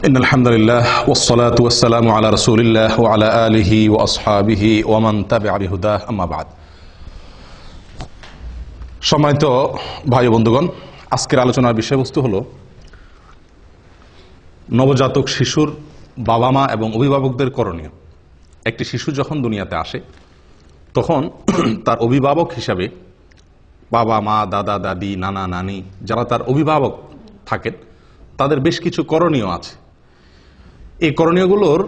إن الحمد لله والصلاة والسلام على رسول الله وعلى آله وأصحابه ومن تبع بهداه أما بعد সম্মানিত ভাই ও বন্ধুগণ, আজকের আলোচনার বিষয়বস্তু হলো নবজাতক শিশুর বাবা মা এবং অভিভাবকদের করণীয়। একটি শিশু যখন দুনিয়াতে আসে তখন তার অভিভাবক হিসাবে বাবা মা, দাদা দাদি, নানা নানি যারা তার অভিভাবক থাকেন তাদের বেশ কিছু করণীয় আছে। এই করণীয়গুলোর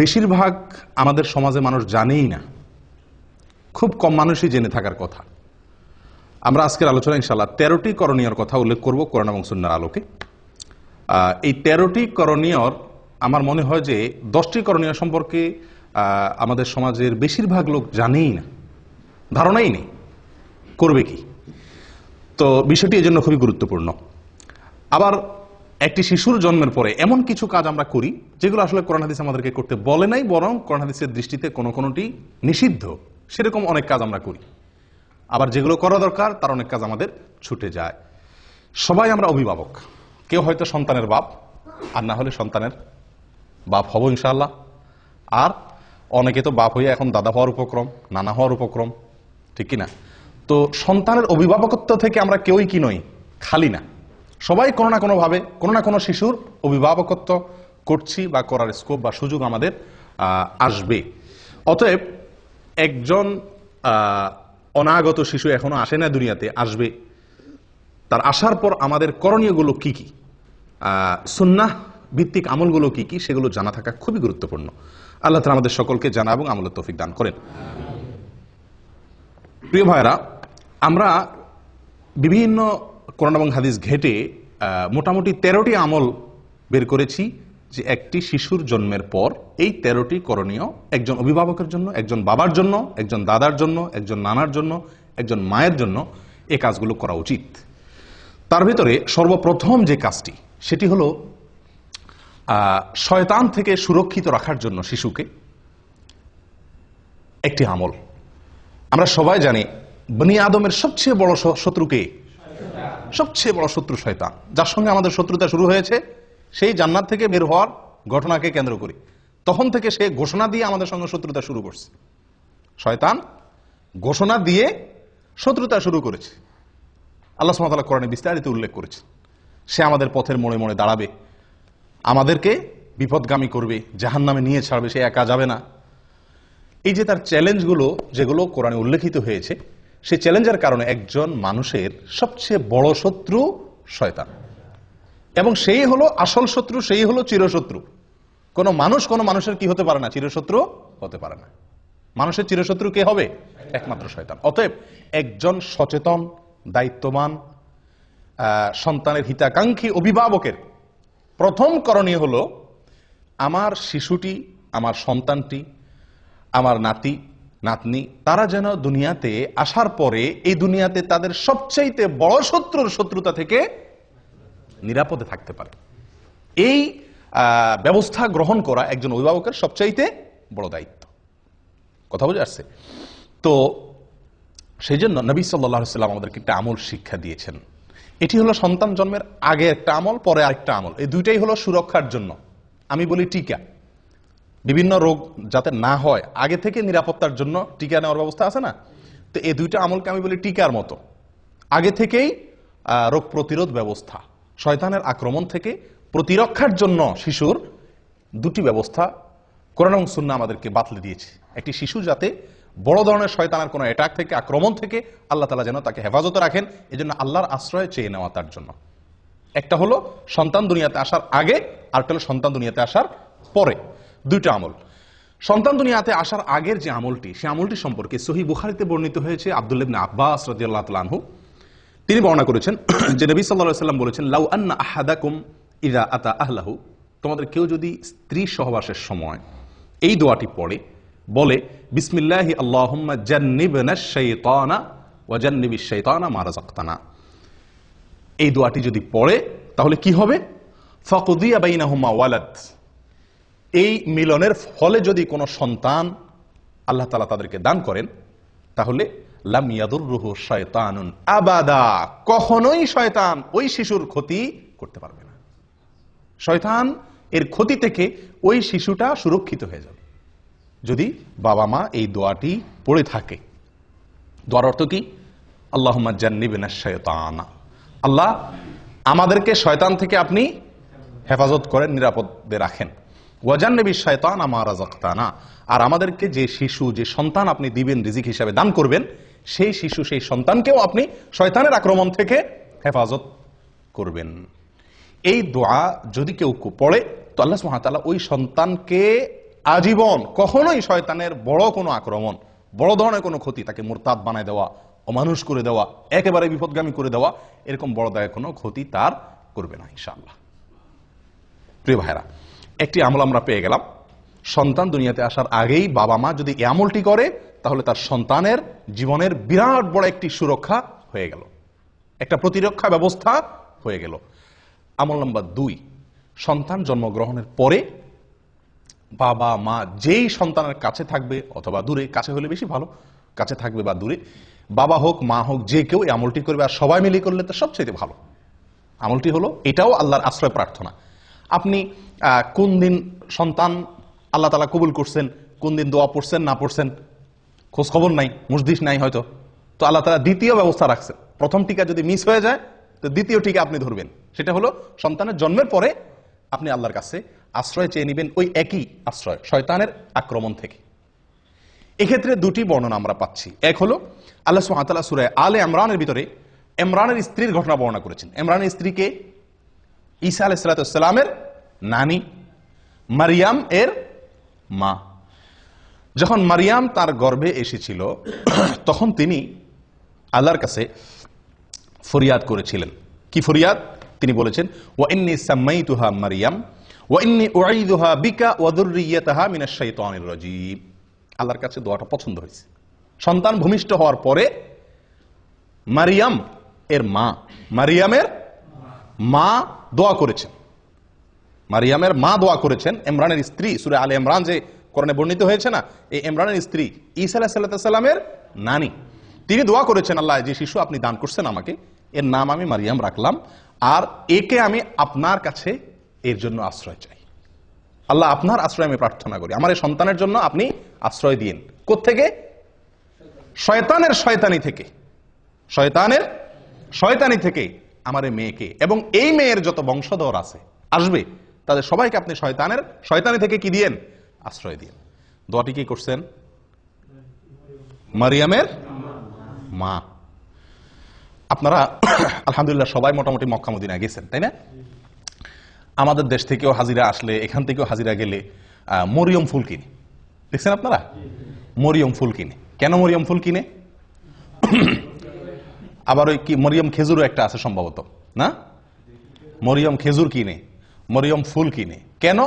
বেশিরভাগ আমাদের সমাজে মানুষ জানেই না, খুব কম মানুষই জেনে থাকার কথা। আমরা আজকের আলোচনা ইনশাআল্লাহ 13টি করণীয়র কথা উল্লেখ করব কোরআন এবং সুন্নাহর আলোকে। এই 13টি করণীয়র আমার মনে হয় যে 10টি করণীয় সম্পর্কে আমাদের সমাজের বেশিরভাগ লোক জানেই না, ধারণাই নেই করবে কি। তো বিষয়টি এই জন্য খুবই গুরুত্বপূর্ণ। আবার একটি শিশুর জন্মের পরে এমন কিছু কাজ আমরা করি যেগুলো আসলে কোরআন হাদিস আমাদেরকে করতে বলে নাই, বরং কোরআন হাদিসের দৃষ্টিতে কোনোটি নিষিদ্ধ, সেরকম অনেক কাজ আমরা করি। আবার যেগুলো করা দরকার তার অনেক কাজ আমাদের ছুটে যায়। সবাই আমরা অভিভাবক, কেউ হয়তো সন্তানের বাপ, আর না হলে সন্তানের বাপ হব ইনশাআল্লাহ। আর অনেকে তো বাপ হয়ে এখন দাদা হওয়ার উপক্রম, নানা হওয়ার উপক্রম, ঠিক কিনা? তো সন্তানের অভিভাবকত্ব থেকে আমরা কেউই কি নই, খালি না। সবাই কোনো না কোনোভাবে কোনো না কোনো শিশুর অভিভাবকত্ব করছি বা করার স্কোপ বা সুযোগ আমাদের আসবে। অতএব একজন অনাগত শিশু এখনো আসে না দুনিয়াতে, আসবে, তার আসার পর আমাদের করণীয়গুলো কি কি, সুন্নাহ ভিত্তিক আমলগুলো কি কি, সেগুলো জানা থাকা খুবই গুরুত্বপূর্ণ। আল্লাহ তাআলা আমাদের সকলকে জানা এবং আমলের তৌফিক দান করেন। প্রিয় ভাইরা, আমরা বিভিন্ন কোরআন এবং হাদিস ঘেটে মোটামুটি 13টি আমল বের করেছি যে একটি শিশুর জন্মের পর এই 13টি করণীয় একজন অভিভাবকের জন্য, একজন বাবার জন্য, একজন দাদার জন্য, একজন নানার জন্য, একজন মায়ের জন্য এই কাজগুলো করা উচিত। তার ভিতরে সর্বপ্রথম যে কাজটি সেটি হলো শয়তান থেকে সুরক্ষিত রাখার জন্য শিশুকে একটি আমল। আমরা সবাই জানি বনি আদমের সবচেয়ে বড় শত্রুকে, সবচেয়ে বড় শত্রু শয়তান। যার সঙ্গে আমাদের শত্রুতা শুরু হয়েছে সেই জান্নাত থেকে বের হওয়ার ঘটনাকে কেন্দ্র করে, তখন থেকে সে ঘোষণা দিয়ে আমাদের সঙ্গে শত্রুতা শুরু করছে। শয়তান ঘোষণা দিয়ে শত্রুতা শুরু করেছে। আল্লাহ সুবহানাহু ওয়া তাআলা কোরআনে বিস্তারিত উল্লেখ করেছে সে আমাদের পথের মোড়ে মোড়ে দাঁড়াবে, আমাদেরকে বিপদগামী করবে, জাহান্নামে নিয়ে ছাড়বে, সে একা যাবে না। এই যে তার চ্যালেঞ্জগুলো যেগুলো কোরআনে উল্লেখিত হয়েছে, সেই চ্যালেঞ্জের কারণে একজন মানুষের সবচেয়ে বড় শত্রু শয়তান, এবং সেই হলো আসল শত্রু, সেই হলো চিরশত্রু। কোনো মানুষের কি হতে পারে না, চিরশত্রু হতে পারে না। মানুষের চিরশত্রু কে হবে? একমাত্র শয়তান। অতএব একজন সচেতন, দায়িত্ববান, সন্তানের হিতাকাঙ্ক্ষী অভিভাবকের প্রথম করণীয় হলো আমার শিশুটি, আমার সন্তানটি, আমার নাতি নাতনি, তারা যেন দুনিয়াতে আসার পরে এই দুনিয়াতে তাদের সবচাইতে বড় শত্রুর শত্রুতা থেকে নিরাপদে থাকতে পারে। এই ব্যবস্থা গ্রহণ করা একজন অভিভাবকের সবচাইতে বড় দায়িত্ব। কথা বুঝে আসছে? তো সেই জন্য নবী সাল্লাল্লাহু আলাইহি ওয়াসাল্লাম আমাদেরকে একটা আমল শিক্ষা দিয়েছেন। এটি হলো সন্তান জন্মের আগে একটা আমল, পরে আরেকটা আমল। এই দুইটাই হলো সুরক্ষার জন্য। আমি বলি টিকা, বিভিন্ন রোগ যাতে না হয় আগে থেকে নিরাপত্তার জন্য টিকা নেওয়ার ব্যবস্থা আছে না? তো এই দুইটা আমলকে আমি বলি টিকার মতো। আগে থেকেই রোগ প্রতিরোধ ব্যবস্থা, শয়তানের আক্রমণ থেকে প্রতিরক্ষার জন্য শিশুর দুটি ব্যবস্থা কোরআন এবং সুন্নাহ আমাদেরকে বাতলে দিয়েছে। একটি শিশু যাতে বড় ধরনের শয়তানের কোনো অ্যাটাক থেকে, আক্রমণ থেকে আল্লাহ তাআলা যেন তাকে হেফাজতে রাখেন, এজন্য আল্লাহর আশ্রয় চেয়ে নেওয়া তার জন্য। একটা হলো সন্তান দুনিয়াতে আসার আগে, আরেকটা হলো সন্তান দুনিয়াতে আসার পরে। দুইটা আমল। সন্তান দুনিয়াতে আসার আগের যে আমলটি, সেই আমলটি সম্পর্কে সহিহ বুখারীতে বর্ণিত হয়েছে। আব্দুল্লাহ ইবনে আব্বাস রাদিয়াল্লাহু তাআলা আনহু তিনি বর্ণনা করেছেন যে নবী সাল্লাল্লাহু আলাইহি ওয়াসাল্লাম বলেছেন, লাউ আন্না আহাদাকুম ইযা আতা আহলাহু, তোমাদের কেউ যদি স্ত্রী সহবাসের সময় এই দোয়াটি পড়ে, বলে বিসমিল্লাহি আল্লাহুম্মা জান্নিবনাশ শাইতানা ওয়া জান্নিবিশ শাইতানা মা রাযাকতানা, এই দোয়াটি যদি পড়ে তাহলে কি হবে? ফাকুদিয়া বাইনাহুমা ওয়ালাদ, এই মিলনের ফলে যদি কোনো সন্তান আল্লাহ তাআলা তাদেরকে দান করেন তাহলে লাম ইয়াদুররুহু শায়তানুন আবাদা, কখনোই শয়তান ওই শিশুর ক্ষতি করতে পারবে না। শয়তান এর ক্ষতি থেকে ওই শিশুটা সুরক্ষিত হয়ে যাবে যদি বাবা মা এই দোয়াটি পড়ে থাকে। দোয়ার অর্থ কি? আল্লাহুম্মা জান্নিবনা শাইতানা, আল্লাহ আমাদেরকে শয়তান থেকে আপনি হেফাজত করেন, নিরাপদে রাখেন। ওয়াজান্নিবি শাইতানা মা রাযাকতানা, আর আমাদেরকে যে শিশু, যে সন্তান আপনি দিবেন, রিজিক হিসাবে দান করবেন, সেই শিশু, সেই সন্তানকেও আপনি শয়তানের আক্রমণ থেকে হেফাজত করবেন। এই দোয়া যদি কেউ পড়ে তো আল্লাহ সুবহানাহু ওয়া তাআলা ওই সন্তানকে আজীবন কখনোই শয়তানের বড় কোনো আক্রমণ, বড় ধরনের কোনো ক্ষতি, তাকে মুরতাদ বানায় দেওয়া, অমানুষ করে দেওয়া, একেবারে বিপদগামী করে দেওয়া, এরকম বড় দায় কোনো ক্ষতি তার করবে না ইনশাআল্লাহ। প্রিয় ভাইরা, একটি আমল আমরা পেয়ে গেলাম। সন্তান দুনিয়াতে আসার আগেই বাবা মা যদি এই আমলটি করে তাহলে তার সন্তানের জীবনের বিরাট বড় একটি সুরক্ষা হয়ে গেল, একটা প্রতিরক্ষা ব্যবস্থা হয়ে গেল। আমল নাম্বার 2, সন্তান জন্মগ্রহণের পরে বাবা মা যেই সন্তানের কাছে থাকবে অথবা দূরে, কাছে হলে বেশি ভালো, কাছে থাকবে বা দূরে, বাবা হোক মা হোক যে কেউ এই আমলটি করবে, আর সবাই মিলে করলে তো সবচেয়ে ভালো। আমলটি হলো, এটাও আল্লাহর আশ্রয় প্রার্থনা। আপনি কোন দিন সন্তান আল্লাহ তাআলা কবুল করছেন, কোন দিন দোয়া পড়ছেন না পড়ছেন খোঁজ খবর নাই, মুজদিস নাই হয়তো, তো আল্লাহ তাআলা দ্বিতীয় ব্যবস্থা রাখছেন। প্রথম টিকা যদি মিস হয়ে যায় তো দ্বিতীয় টিকা আপনি ধরবেন। সেটা হলো সন্তানের জন্মের পরে আপনি আল্লাহর কাছে আশ্রয় চেয়ে নেবেন, ওই একই আশ্রয়, শয়তানের আক্রমণ থেকে। এক্ষেত্রে দুটি বর্ণনা আমরা পাচ্ছি। এক হলো আল্লাহ সুবহানাহু ওয়া তাআলা সূরা আলে ইমরানের ভিতরে ইমরানের স্ত্রীর ঘটনা বর্ণনা করেছেন। ইমরানের স্ত্রীকে ঈসা আলাইহিস সালামের নানী, মারিয়াম এর মা। যখন মারিয়াম তার গর্ভে এসেছিল তখন তিনি আল্লাহর কাছে ফরিয়াদ করেছিলেন। কি ফরিয়াদ? তিনি বলেছেন, ওয়া ইন্নী সাম্মাইতুহা মারিয়াম ওয়া ইন্নী উঈযুহা বিকা ওয়া যুররিয়াতাহা মিনাশ শাইতানির রাজীম। আল্লাহর কাছে দোয়াটা পছন্দ হয়েছে। সন্তান ভূমিষ্ঠ হওয়ার পরে মারিয়ামের মা দোয়া করেছেন। মারিয়ামের মা দোয়া করেছেন, ইমরানের স্ত্রী, সূরা আলে ইমরান যে কোরআনে বর্ণিত হয়েছে না, এই ইমরানের স্ত্রী ঈসা আলাইহিস সালামের নানী, তিনি দোয়া করেছেন, আল্লাহ যে শিশু আপনি দান করছেন আমাকে, এর নাম আমি মারিয়াম রাখলাম, আর একে আমি আপনার কাছে এর জন্য আশ্রয় চাই। আল্লাহ আপনার আশ্রয় আমি প্রার্থনা করি, আমার এই সন্তানের জন্য আপনি আশ্রয় দিন। কোত্থেকে? শয়তানের শয়তানি থেকে, শয়তানের শয়তানি থেকে আমার এই মেয়েকে এবং এই মেয়ের যত বংশধর আছে আসবে তাদের সবাইকে আপনি শয়তানের শয়তানি থেকে কি দিয়েন? আশ্রয় দিন। দোয়াটি কি করছেন? মারিয়ামের মা। আপনারা আলহামদুলিল্লাহ সবাই মোটামুটি মক্কা মদিনা গেছেন, তাই না? আমাদের দেশ থেকেও হাজিরা আসলে, এখান থেকেও হাজিরা গেলে মরিয়ম ফুল কিনে, দেখছেন আপনারা? মরিয়ম ফুল কিনে। কেন মরিয়ম ফুল কিনে? আবার ওই কি মরিয়ম খেজুরও একটা আছে সম্ভবত, না? মরিয়ম খেজুর কিনে, মরিয়ম ফুল কিনে। কেন?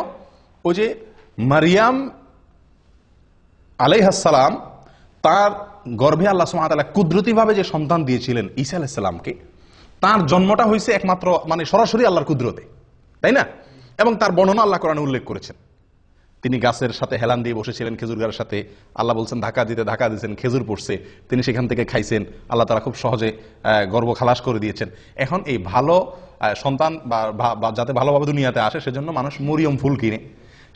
ওই যে মারিয়াম আলাইহিস সালাম তার গর্ভে আল্লাহ সুবহানাহু ওয়া তাআলা কুদরতিভাবে যে সন্তান দিয়েছিলেন ঈসা আলাইহিস সালামকে, তার জন্মটা হয়েছে একমাত্র মানে সরাসরি আল্লাহর কুদরতে, তাই না? এবং তার বর্ণনা আল্লাহ কোরআনে উল্লেখ করেছেন। তিনি গাছের সাথে হেলান দিয়ে বসেছিলেন, খেজুর গাছের সাথে, আল্লাহ বলছেন ধাক্কা দিয়েছেন, খেজুর পড়ছে, তিনি সেখান থেকে খাইছেন, আল্লাহ তাআলা খুব সহজে গর্ভ খালাস করে দিয়েছেন। এখন এই ভালো সন্তান বা যাতে ভালোভাবে দুনিয়াতে আসে সেজন্য মানুষ মরিয়ম ফুল কিনে,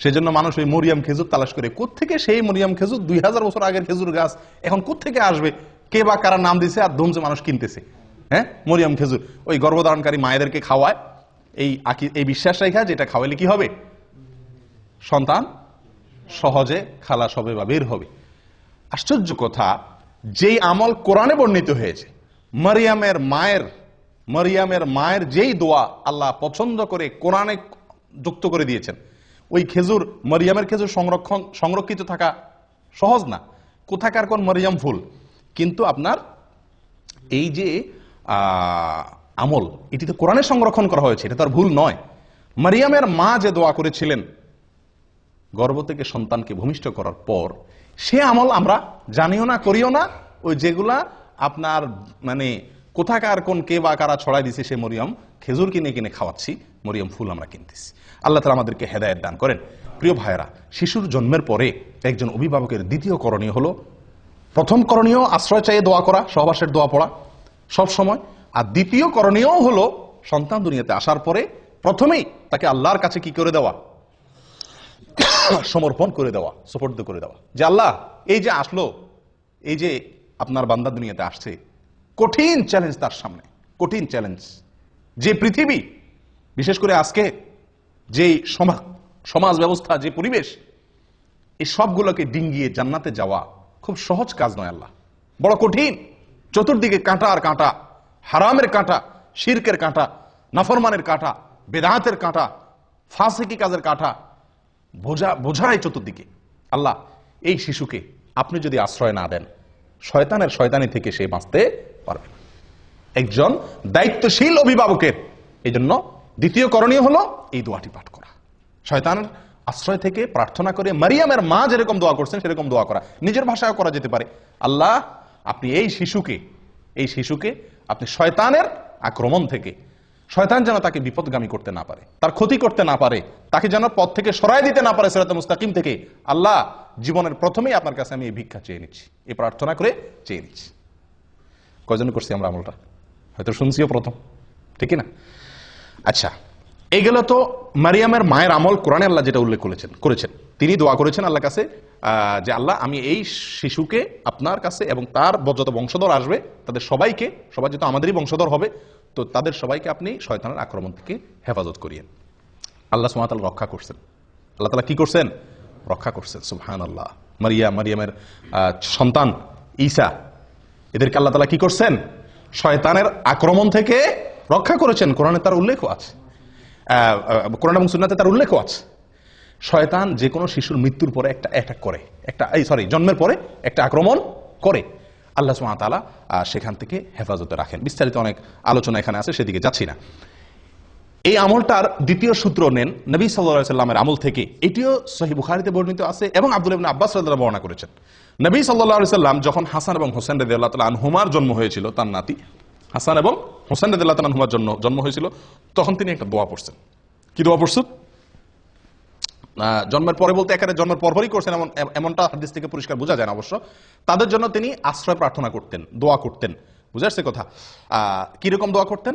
সেজন্য মানুষ ওই মরিয়ম খেজুর তালাশ করে। কোত্থেকে সেই মরিয়ম খেজুর? 2000 বছর আগের খেজুর গাছ এখন কোত্থেকে আসবে? কে বা কারা নাম দিছে আর ধুমছে মানুষ কিনতেছে। হ্যাঁ, মরিয়ম খেজুর ওই গর্ভধারণকারী মায়েদেরকে খাওয়ায়, এই বিশ্বাস রেখা যেটা খাওয়াইলে কি হবে? সন্তান সহজে খালাস হবে বা বের হবে। আশ্চর্য কথা, যেই আমল কোরআনে বর্ণিত হয়েছে, মারিয়ামের মায়ের যেই দোয়া আল্লাহ পছন্দ করে কোরআনে যুক্ত করে দিয়েছেন, ওই খেজুর, মারিয়ামের খেজুর সংরক্ষিত থাকা সহজ না। কোথাকার কোন মারিয়াম ফুল? কিন্তু আপনার এই যে আমল, এটি তো কোরআনে সংরক্ষণ করা হয়েছে, এটা তো আর ভুল নয়। মারিয়ামের মা যে দোয়া করেছিলেন গর্ভ থেকে সন্তানকে ভূমিষ্ঠ করার পর, সে আমল আমরা জানিও না, করিও না। ওই যেগুলা আপনার মানে কোথাকার কোন কে বা কারা ছড়াই দিছে, সে মরিয়ম খেজুর কিনে খাওয়াচ্ছি, মরিয়ম ফুল আমরা কিনতেছি। আল্লাহ তাআলা আমাদেরকে হেদায়েত দান করেন। প্রিয় ভাইয়েরা, শিশুর জন্মের পরে একজন অভিভাবকের দ্বিতীয় করণীয় হলো, প্রথম করণীয় আশ্রয় চাইয়ে দোয়া করা, সহবাসের দোয়া পড়া সব সময়। আর দ্বিতীয় করণীয় হলো সন্তান দুনিয়াতে আসার পরে প্রথমেই তাকে আল্লাহর কাছে কি করে দেওয়া? সমর্পণ করে দেওয়া, সুপর্দ করে দেওয়া, যে আল্লাহ এই যে আসলো, এই যে আপনার বান্দা দুনিয়াতে আসছে, কঠিন চ্যালেঞ্জ তার সামনে, কঠিন চ্যালেঞ্জ। যে পৃথিবী, বিশেষ করে আজকে যে সমাজ ব্যবস্থা, যে পরিবেশ, এই সবগুলোকে ডিঙ্গিয়ে জান্নাতে যাওয়া খুব সহজ কাজ নয় আল্লাহ, বড় কঠিন। চতুর্দিকে কাঁটা আর কাঁটা, হারামের কাঁটা, শিরকের কাঁটা, নাফরমানের কাঁটা, বেদাতের কাঁটা, ফাসিকি কাজের কাঁটা বোঝায় চতুর্দিকে। আল্লাহ এই শিশুকে আপনি যদি আশ্রয় না দেন, শয়তানের শয়তানি থেকে সে বাঁচতে পারবে না। একজন দায়িত্বশীল অভিভাবকের এই জন্য দ্বিতীয় করণীয় হলো এই দোয়াটি পাঠ করা, শয়তানের আশ্রয় থেকে প্রার্থনা করে। মারিয়ামের মা যেরকম দোয়া করছেন সেরকম দোয়া করা, নিজের ভাষায় করা যেতে পারে। আল্লাহ আপনি এই শিশুকে আপনি শয়তানের আক্রমণ থেকে, শয়তান যেন তাকে বিপদগামী করতে না পারে, তার ক্ষতি করতে না পারে, তাকে যেন পথ থেকে সরাই দিতে না পারে সিরাতে মুস্তাকিম থেকে। আল্লাহ জীবনের প্রথমেই আপনার কাছে আমি এই ভিক্ষা চেয়ে নিচ্ছি, এই প্রার্থনা করে চেয়ে নিচ্ছি। কয়জন করছি আমরা আমলটা? হয়তো শুনছিও প্রথম, ঠিক না? আচ্ছা, এই গেল তো মারিয়ামের মায়ের আমল। কোরআনে আল্লাহ যেটা উল্লেখ করেছেন, তিনি দোয়া করেছেন আল্লাহর কাছে যে আল্লাহ আমি এই শিশুকে আপনার কাছে এবং তার যত বংশধর আসবে তাদের সবাইকে, সবাই যেহেতু আমাদেরই বংশধর হবে, তো তাদের সবাইকে আপনি শয়তানের আক্রমণ থেকে হেফাজত করিয়েন। আল্লাহ সুবহানাহু ওয়া তাআলা রক্ষা করছেন। আল্লাহ তাআলা কি করছেন? রক্ষা করছেন। সুবহানাল্লাহ। মারিয়ামের সন্তান ঈসা, এদেরকে আল্লাহ তাআলা কি করছেন? শয়তানের আক্রমণ থেকে রক্ষা করেছেন। কোরআনে তার উল্লেখও আছে, কোরআন এবং সুন্নাতে তার উল্লেখও আছে। শয়তান যে কোনো শিশুর মৃত্যুর পরে একটা অ্যাটাক করে, জন্মের পরে একটা আক্রমণ করে। আল্লাহ সুবহানাহু ওয়া তাআলা সেখান থেকে হেফাজতে রাখেন। বিস্তারিত অনেক আলোচনা এখানে আছে, সেদিকে যাচ্ছি না। এই আমলটার দ্বিতীয় সূত্র নেন নবী সাল্লাল্লাহু আলাইহি সাল্লামের আমল থেকে। এটিও সহিহ বুখারীতে বর্ণিত আছে এবং আব্দুল্লাহ ইবনে আব্বাস রাদিয়াল্লাহু আনহু বর্ণনা করেছেন। নবী সাল্লাল্লাহু আলাইহি সাল্লাম যখন হাসান এবং হোসেন রাদিয়াল্লাহু তাআলা আনহুমার জন্ম হয়েছিল, তার নাতি হাসান এবং হোসেন রাদিয়াল্লাহু তাআলা আনহুমার জন্ম হয়েছিল, তখন তিনি একটা দোয়া পড়ছেন। কি দোয়া পড়ছেন? জন্মের পরে বলতে একেবারে জন্মের পরপরই করছেন এমনটা হাদিস থেকে পরিষ্কার বোঝা যায় না অবশ্য। তাদের জন্য তিনি আশ্রয় প্রার্থনা করতেন, দোয়া করতেন। বুঝা যাচ্ছে কথা? কিরকম দোয়া করতেন?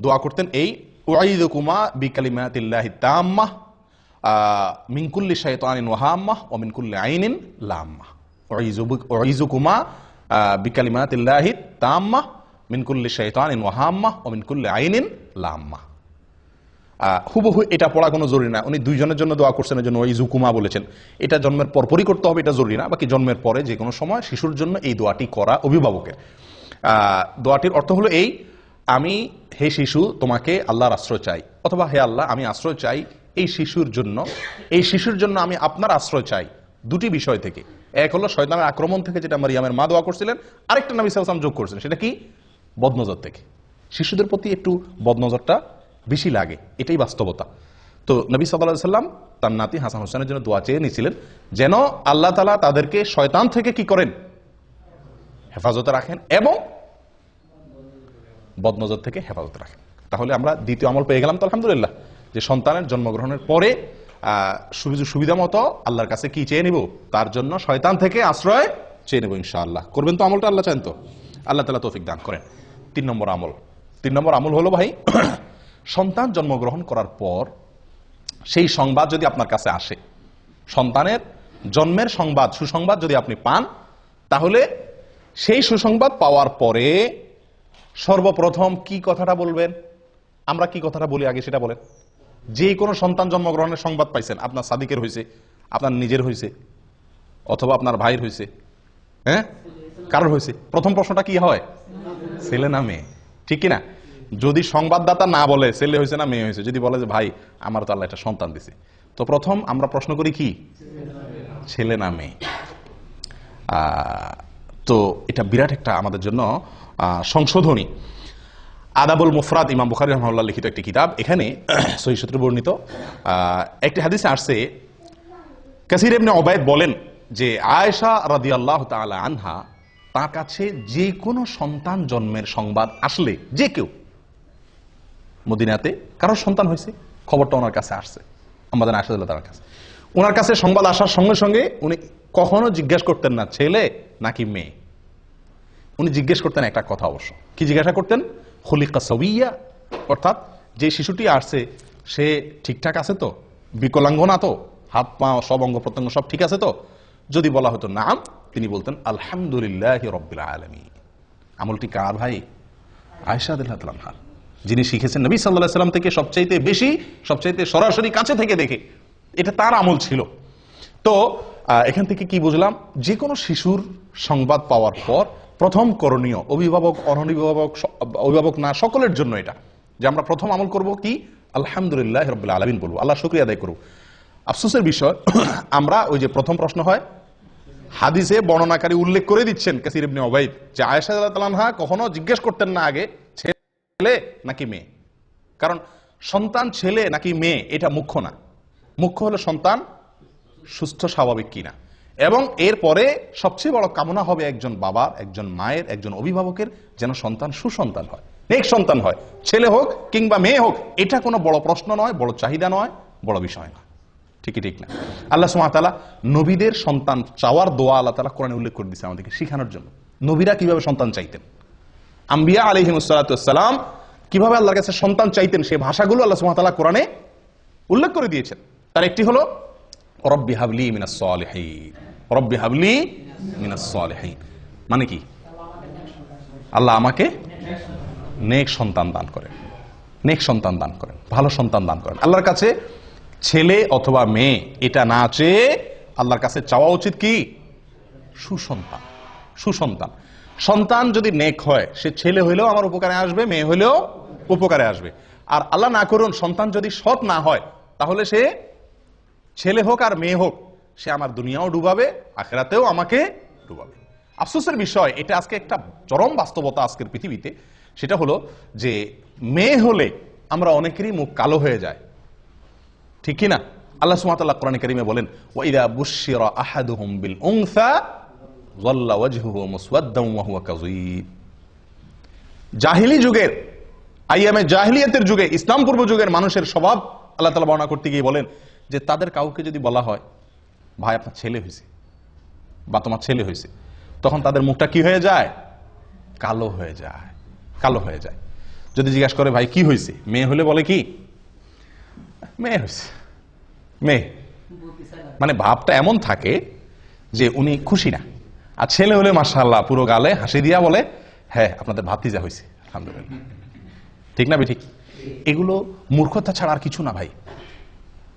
দোয়া করতেন এই, উআইযুকুমা বিকালিমাতিল্লাহি তাম্মাহ মিন কুল্লি শাইতানিন ওয়া হাম্মাহ ওয়া মিন কুল্লি আইনিন লাম্মাহ। উআইযুকুমা বিকালিমাতিল্লাহি তাম্মাহ মিন কুল্লি শাইতানিন ওয়া হাম্মাহ ওয়া মিন কুল্লি আইনিন লাম্মাহ। হুবহু এটা পড়া কোনো জরুরি না। উনি দুইজনের জন্য দোয়া করছেন, এর জন্য ওই জুকুমা বলেছেন। এটা জন্মের পরপরই করতে হবে, এটা জরুরি না। বাকি জন্মের পরে যে কোনো সময় শিশুর জন্য এই দোয়াটি করা অভিভাবকের। দোয়াটির অর্থ হলো এই, আমি হে শিশু তোমাকে আল্লাহর আশ্রয় চাই, অথবা হে আল্লাহ আমি আশ্রয় চাই এই শিশুর জন্য আমি আপনার আশ্রয় চাই দুটি বিষয় থেকে। এক হলো শয়তানের আক্রমণ থেকে, যেটা মারিয়ামের মা দোয়া করছিলেন। আরেকটা নবী সাল্লাল্লাহু আলাইহি ওয়াসাল্লাম যোগ করছেন, সেটা কি? বদনজর থেকে। শিশুদের প্রতি একটু বদনজরটা বেশি লাগে, এটাই বাস্তবতা। তো নবী সাল্লাল্লাহু আলাইহি ওয়াসাল্লাম তার নাতি হাসান হোসেনের জন্য দোয়া চেয়ে নিয়েছিলেন যেন আল্লাহ তাআলা তাদেরকে শয়তান থেকে কি করেন? হেফাজতে রাখেন এবং বদনজর থেকে হেফাজতে রাখেন। তাহলে আমরা দ্বিতীয় আমল পেয়ে গেলাম তো আলহামদুলিল্লাহ, যে সন্তানের জন্মগ্রহণের পরে সুবিধা মতো আল্লাহর কাছে কি চেয়ে নিব? তার জন্য শয়তান থেকে আশ্রয় চেয়ে নেব ইনশাআল্লাহ। করবেন তো আমলটা? আল্লাহ চান তো? আল্লাহ তাআলা তৌফিক দান করেন। তিন নম্বর আমল হলো ভাই, সন্তান জন্মগ্রহণ করার পর সেই সংবাদ যদি আপনার কাছে আসে, সন্তানের জন্মের সংবাদ, সুসংবাদ যদি আপনি পান, তাহলে সেই সুসংবাদ পাওয়ার পরে সর্বপ্রথম কি কথাটা বলবেন? আমরা কি কথাটা বলি আগে সেটা বলেন। যে কোনো সন্তান জন্মগ্রহণের সংবাদ পাইছেন, আপনার সাদিকের হয়েছে, আপনার নিজের হয়েছে, অথবা আপনার ভাইয়ের হয়েছে, হ্যাঁ কারোর হয়েছে, প্রথম প্রশ্নটা কি হয়? ছেলে না মেয়ে? ঠিক কিনা? যদি সংবাদদাতা না বলে ছেলে হয়েছে না মেয়ে হয়েছে, যদি বলে যে ভাই আমার তো আল্লাহ একটা সন্তান দিছে, তো প্রথম আমরা প্রশ্ন করি কি? ছেলে না মেয়ে? তো এটা বিরাট একটা আমাদের জন্য সংশোধনী। আদাবুল মুফরাদ, ইমাম বুখারী রাহিমাহুল্লাহ লিখিত একটি কিতাব। এখানে সহিহ সূত্রে বর্ণিত একটি হাদিসে আসছে, কাসির ইবনে উবাইদ বলেন যে আয়েশা রাদিয়াল্লাহু তাআলা আনহা, তার কাছে যে কোনো সন্তান জন্মের সংবাদ আসলে, যে কেউ মদিনাতে কারোর সন্তান হয়েছে, খবরটা ওনার কাছে আসছে, আমাদের আয়েশা রাদিয়াল্লাহু তাআলার কাছে। ওনার কাছে সংবাদ আসার সঙ্গে সঙ্গে উনি কখনো জিজ্ঞেস করতেন না ছেলে নাকি মেয়ে। উনি জিজ্ঞেস করতেন একটা কথা, অবশ্য কি জিজ্ঞাসা করতেন? খুলিকা সাওয়িয়া, অর্থাৎ যে শিশুটি আসছে সে ঠিকঠাক আছে তো, বিকলাঙ্গ না তো, হাত পা সব অঙ্গ প্রত্যঙ্গ সব ঠিক আছে তো? যদি বলা হতো নাম, তিনি বলতেন আলহামদুলিল্লাহি রাব্বিল আলামিন। আমলটি কার ভাই? আয়েশা রাদিয়াল্লাহু তাআলা আনহা, যিনি শিখেছেন নবী সাল্লাল্লাহু আলাইহি ওয়াসাল্লাম থেকে সবচাইতে বেশি, সবচাইতে সরাসরি কাছে থেকে দেখে। এটা তার আমল ছিল। তো এখান থেকে কি বুঝলাম? যে কোনো শিশুর সংবাদ পাওয়ার পর প্রথম করণীয়, অভিভাবক অনভিভাবক, অভিভাবক না সকলের জন্য এটা, যে আমরা প্রথম আমল করব কি? আলহামদুলিল্লাহ রাব্বিল আলামিন বলবো, আল্লাহ শুকরিয়া আদায় করব। আফসোসের বিষয়, আমরা ওই যে প্রথম প্রশ্ন হয়, হাদিসে বর্ণনাকারী উল্লেখ করে দিচ্ছেন কাসির ইবনে উবাইদ, যে আয়েশা রাদিয়াল্লাহু তাআলা আনহা কখনো জিজ্ঞেস করতেন না আগে ছেলে নাকি মেয়ে। কারণ সন্তান ছেলে নাকি মেয়ে এটা মুখ্য না, মুখ্য হলো সন্তান সুস্থ স্বাভাবিক কিনা। এবং এরপরে সবচেয়ে বড় কামনা হবে একজন বাবার, একজন মায়ের, একজন অভিভাবকের যেন সন্তান সুসন্তান হয়, নেক সন্তান হয়, ছেলে হোক কিংবা মেয়ে হোক। এটা কোনো বড় প্রশ্ন নয়, বড় চাহিদা নয়, বড় বিষয় না। ঠিকই ঠিক না? আল্লাহ সুবহানাহু ওয়া তাআলা নবীদের সন্তান চাওয়ার দোয়া আল্লাহ তাআলা কোরআনে উল্লেখ করে দিয়েছে আমাদেরকে শেখানোর জন্য। নবীরা কিভাবে সন্তান চাইতেন, আম্বিয়া আলাইহিমুস সালাতু ওয়াস সালাম কিভাবে আল্লাহর কাছে সন্তান চাইতেন, সেই ভাষাগুলো আল্লাহ সুবহানাহু ওয়া তাআলা কোরআনে উল্লেখ করে দিয়েছেন। তার একটি হলো রব্বি হাবলি মিনাস সালিহিন, রব্বি হাবলি মিনাস সালিহিন মানে কি? আল্লাহ আমাকে নেক সন্তান দান করেন, নেক সন্তান দান করেন, ভালো সন্তান দান করেন। আল্লাহর কাছে ছেলে অথবা মেয়ে এটা না চেয়ে আল্লাহর কাছে চাওয়া উচিত কি? সুসন্তান, সুসন্তান। সন্তান যদি নেক হয়, সে ছেলে হইলেও আমার উপকারে আসবে, মেয়ে হইলেও উপকারে আসবে। আর আল্লাহ না করুন সন্তান যদি সৎ না হয়, তাহলে সে ছেলে হোক আর মেয়ে হোক, সে আমার দুনিয়াও ডুবাবে, আখিরাতেও আমাকে ডুবাবে। আফসোসের বিষয়, এটা আজকে একটা চরম বাস্তবতা আজকের পৃথিবীতে। সেটা হলো যে মেয়ে হলে আমরা অনেকেরই মুখ কালো হয়ে যায়, ঠিক কি না? আল্লাহ সুবহানাহু ওয়া তাআলা কোরআনে কারীমে বলেন, ওয়া ইযা বুশশিরা আহাদুহুম বিল উনসা যাল্লা ওয়াজহুহু মুসওয়াদ্দান ওয়া হুয়া কাযীব। জাহিলি যুগের, আইয়ামে জাহিলিয়াতের যুগে, ইসলাম পূর্ব যুগের মানুষের স্বভাব আল্লাহ তাআলা বর্ণনা করতে গিয়ে বলেন যে তাদের কাউকে যদি বলা হয়, ভাই আপনার ছেলে হয়েছে বা তোমার ছেলে হয়েছে, তখন তাদের মুখটা কি হয়ে যায়? কালো হয়ে যায়, কালো হয়ে যায়। যদি জিজ্ঞাসা করে ভাই কি হয়েছে, মেয়ে হলে বলে কি? মেয়ে হয়েছে, মেয়ে। মানে ভাবটা এমন থাকে যে উনি খুশি না। আর ছেলে হলে মাশাআল্লাহ পুরো গালে হাসি দিয়া বলে, হ্যাঁ আপনাদের ভাতিজা হয়েছে, আলহামদুলিল্লাহ। ঠিক না ঠিক? এগুলো মূর্খতা ছাড়া আর কিছু না ভাই,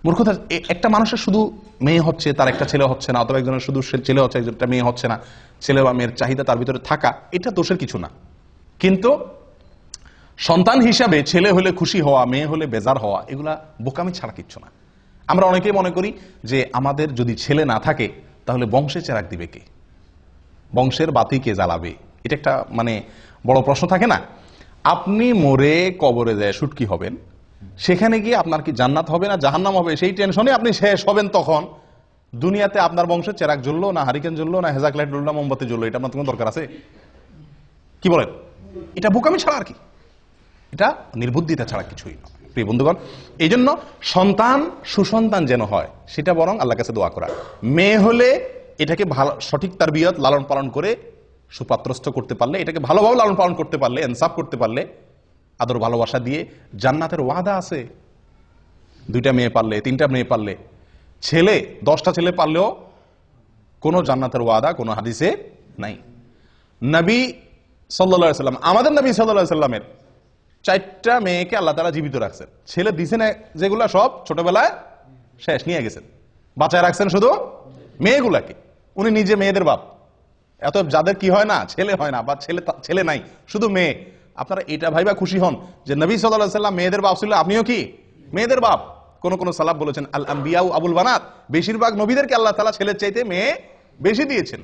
মূর্খতা। একটা মানুষের শুধু মেয়ে হচ্ছে, তার একটা ছেলে হচ্ছে না, অথবা একজনের শুধু ছেলে হচ্ছে, একজনটা মেয়ে হচ্ছে না, ছেলে বা মেয়ের চাহিদা তার ভিতরে থাকা, এটা দোষের কিছু না। কিন্তু সন্তান হিসাবে ছেলে হলে খুশি হওয়া, মেয়ে হলে বেজার হওয়া, এগুলা বোকামি ছাড়া কিচ্ছু না। আমরা অনেকেই মনে করি যে আমাদের যদি ছেলে না থাকে তাহলে বংশে চেরাগ দিবে কে, বংশের বাতি কে জ্বালাবে? এটা একটা মানে বড় প্রশ্ন থাকে না? আপনি মরে কবরে যায় শুটকি হবেন, সেখানে গিয়ে আপনার কি জান্নাত হবে না জাহান্নাম হবে, সেই টেনশনে আপনি শেষ হবেন। তখন দুনিয়াতে আপনার বংশের চেরাগ জ্বললো না, হারিকেন জ্বললো না, হেজাক লাইট জ্বললো না, মোমবাতি জ্বললো, এটা আপনার কোনো দরকার আছে? কি বলেন? এটা বোকামি ছাড়া আর কি, এটা নির্বুদ্ধিতা ছাড়া কিছুই না প্রিয় বন্ধুগণ। এই জন্য সন্তান সুসন্তান যেন হয়, সেটা বরং আল্লাহর কাছে দোয়া করা। মেয়ে হলে এটাকে ভালো, সঠিক তারবিয়ত লালন পালন করে সুপাত্রস্থ করতে পারলে, এটাকে ভালোভাবে লালন পালন করতে পারলে, ইনসাফ করতে পারলে, আদর ভালোবাসা দিয়ে, জান্নাতের ওয়াদা আছে। 2টা মেয়ে পারলে, 3টা মেয়ে পারলে, ছেলে 10টা ছেলে পারলেও কোনো জান্নাতের ওয়াদা কোনো হাদিসে নাই। নবী সাল্লাল্লাহু আলাইহি সাল্লাম, আমাদের নবী সাল্লাল্লাহু আলাইহি সাল্লামের 4টা মেয়েকে আল্লাহ তাআলা জীবিত রাখছেন। ছেলে দিছেন যেগুলা সব ছোটবেলায় শেষ নিয়ে গেছেন, বাঁচায় রাখছেন শুধু মেয়েগুলাকে। উনি নিজে মেয়েদের বাপ। এত যাদের কি হয় না, ছেলে হয় না বা ছেলে নাই, শুধু মেয়ে, আপনারা এটা ভাইবা খুশি হন যে নবী সাল্লাল্লাহু আলাইহি সাল্লাম মেয়েদের বাপ ছিল, আপনিও কি মেয়েদের বাপ। কোন কোন সালাফ বলেছেন আল আম্বিয়াউ আবুল বানাত, বেশিরভাগ নবীদেরকে আল্লাহ তাআলা ছেলের চাইতে মেয়ে বেশি দিয়েছেন।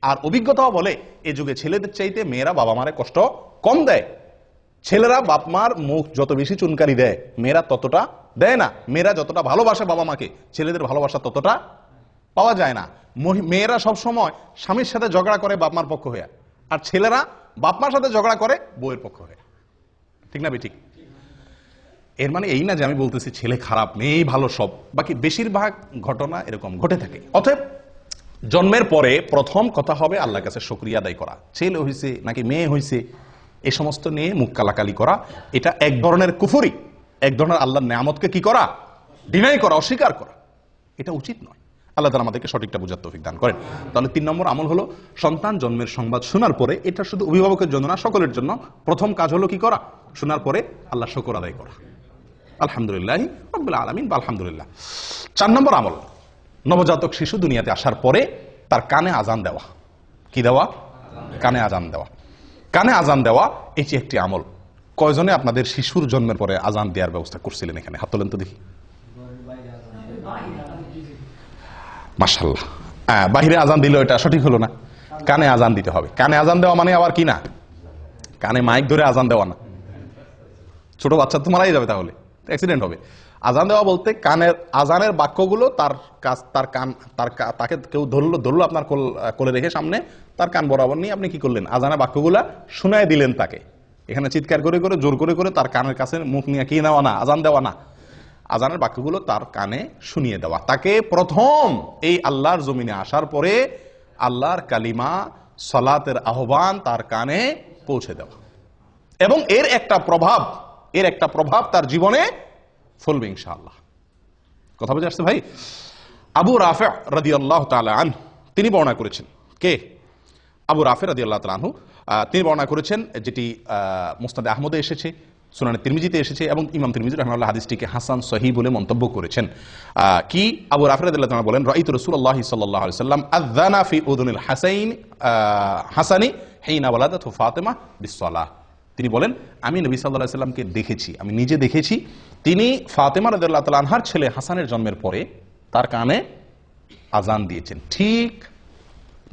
আর অভিজ্ঞতাও বলে এই যুগে ছেলেদের চাইতে মেয়েরা বাবা মারে কষ্ট কম দেয়। ছেলেরা বাপ মার মুখ যত বেশি চুনকারি দেয়, মেয়েরা ততটা দেয় না। মেয়েরা যতটা ভালোবাসে বাবা মাকে, ছেলেদের ভালোবাসা ততটা পাওয়া যায় না। মেয়েরা সব সময় স্বামীর সাথে ঝগড়া করে বাপ মার পক্ষ হয়ে, আর ছেলেরা বাপ মার সাথে ঝগড়া করে বউয়ের পক্ষ হয়ে। ঠিক না ঠিক? এর মানে এই না যে আমি বলতেছি ছেলে খারাপ মেয়েই ভালো সব, বাকি বেশিরভাগ ঘটনা এরকম ঘটে থাকে। অতএব জন্মের পরে প্রথম কথা হবে আল্লাহর কাছে শুকরিয়া আদায় করা। ছেলে হইছে নাকি মেয়ে হইছে এই সমস্ত নিয়ে মুখ কালাকালি করা, এটা এক ধরনের কুফরি, এক ধরনের আল্লাহর নেয়ামতকে কি করা, ডিনাই করা, অস্বীকার করা। এটা উচিত নয়। আল্লাহ তাআলা আমাদেরকে সঠিকটা বোঝার তৌফিক দান করেন। তাহলে 3 নম্বর আমল হলো সন্তান জন্মের সংবাদ শোনার পরে, এটা শুধু অভিভাবকের জন্য না, সকলের জন্য প্রথম কাজ হলো কি করা? শোনার পরে আল্লাহ শুকর আদায় করা, আলহামদুলিল্লাহ রাব্বিল আলামিন বা আলহামদুলিল্লাহ। 4 নম্বর আমল, নবজাতক শিশু দুনিয়াতে আসার পরে তার কানে আজান দেওয়া। কি দেওয়া? কানে আজান দেওয়া। কানে আজান দেওয়া এটি একটি আমল। কয়জনে আপনাদের শিশুর জন্মের পরে আজান দেওয়ার ব্যবস্থা করছিলেন এখানে? হাত তোলেন তো দেখি। মাশাআল্লাহ। বাহিরে আজান দিল, এটা সঠিক হলো না। কানে আজান দিতে হবে। কানে আজান দেওয়া মানে আবার কি না, কানে মাইক ধরে আজান দেওয়া না। ছোট বাচ্চা তো মারাই যাবে, তাহলে অ্যাক্সিডেন্ট হবে। আজান দেওয়া বলতে কানের আজানের বাক্যগুলো তাকে কেউ ধরলো আপনার কোলে রেখে সামনে, তার কান বরাবর নিয়ে আপনি কি করলেন? আজানের বাক্যগুলা শুনায় দিলেন তাকে। এখানে চিৎকার করে করে, জোর করে করে তার কানের কাছে মুখ নিয়ে কি নেওয়া না, আজান দেওয়া না। আজানের বাক্যগুলো তার কানে শুনিয়ে দেওয়া। তাকে প্রথম এই আল্লাহর জমিনে আসার পরে আল্লাহর কালিমা, সালাতের আহ্বান তার কানে পৌঁছে দেওয়া, এবং এর একটা প্রভাব তার জীবনে ফলবে ইনশাআল্লাহ। কথা বুঝে আসছে ভাই? আবু রাফি রাদিয়াল্লাহু তাআলা আনহু তিনি বর্ণনা করেছেন। কে? আবু রাফি রাদিয়াল্লাহু তাআলা আনহু তিনি বর্ণনা করেছেন, যেটি মুসনাদ আহমদে এসেছে, সুনানে তিরমিজিতে এসেছে, এবং ইমাম তিরমিজি রাহিমাহুল্লাহ হাদিসটিকে হাসান সহিহ বলে মন্তব্য করেছেন। কি আবু রাফি রাদিয়াল্লাহু তাআলা বলেন, রাআইতু রাসূলুল্লাহ সাল্লাল্লাহু আলাইহি ওয়াসাল্লাম আযানা ফি উযুনিল হাসানি হিনা ওয়ালাদাতু ফাতিমা বিসসালাহ। তিনি বলেন, আমি নবী সাল্লাল্লাহু আলাইহি ওয়াসাল্লামকে দেখেছি, আমি নিজে দেখেছি, তিনি ফাতিমা রাদিয়াল্লাহু তাআলা আনহার ছেলে হাসানের জন্মের পরে তার কানে আজান দিয়েছেন। ঠিক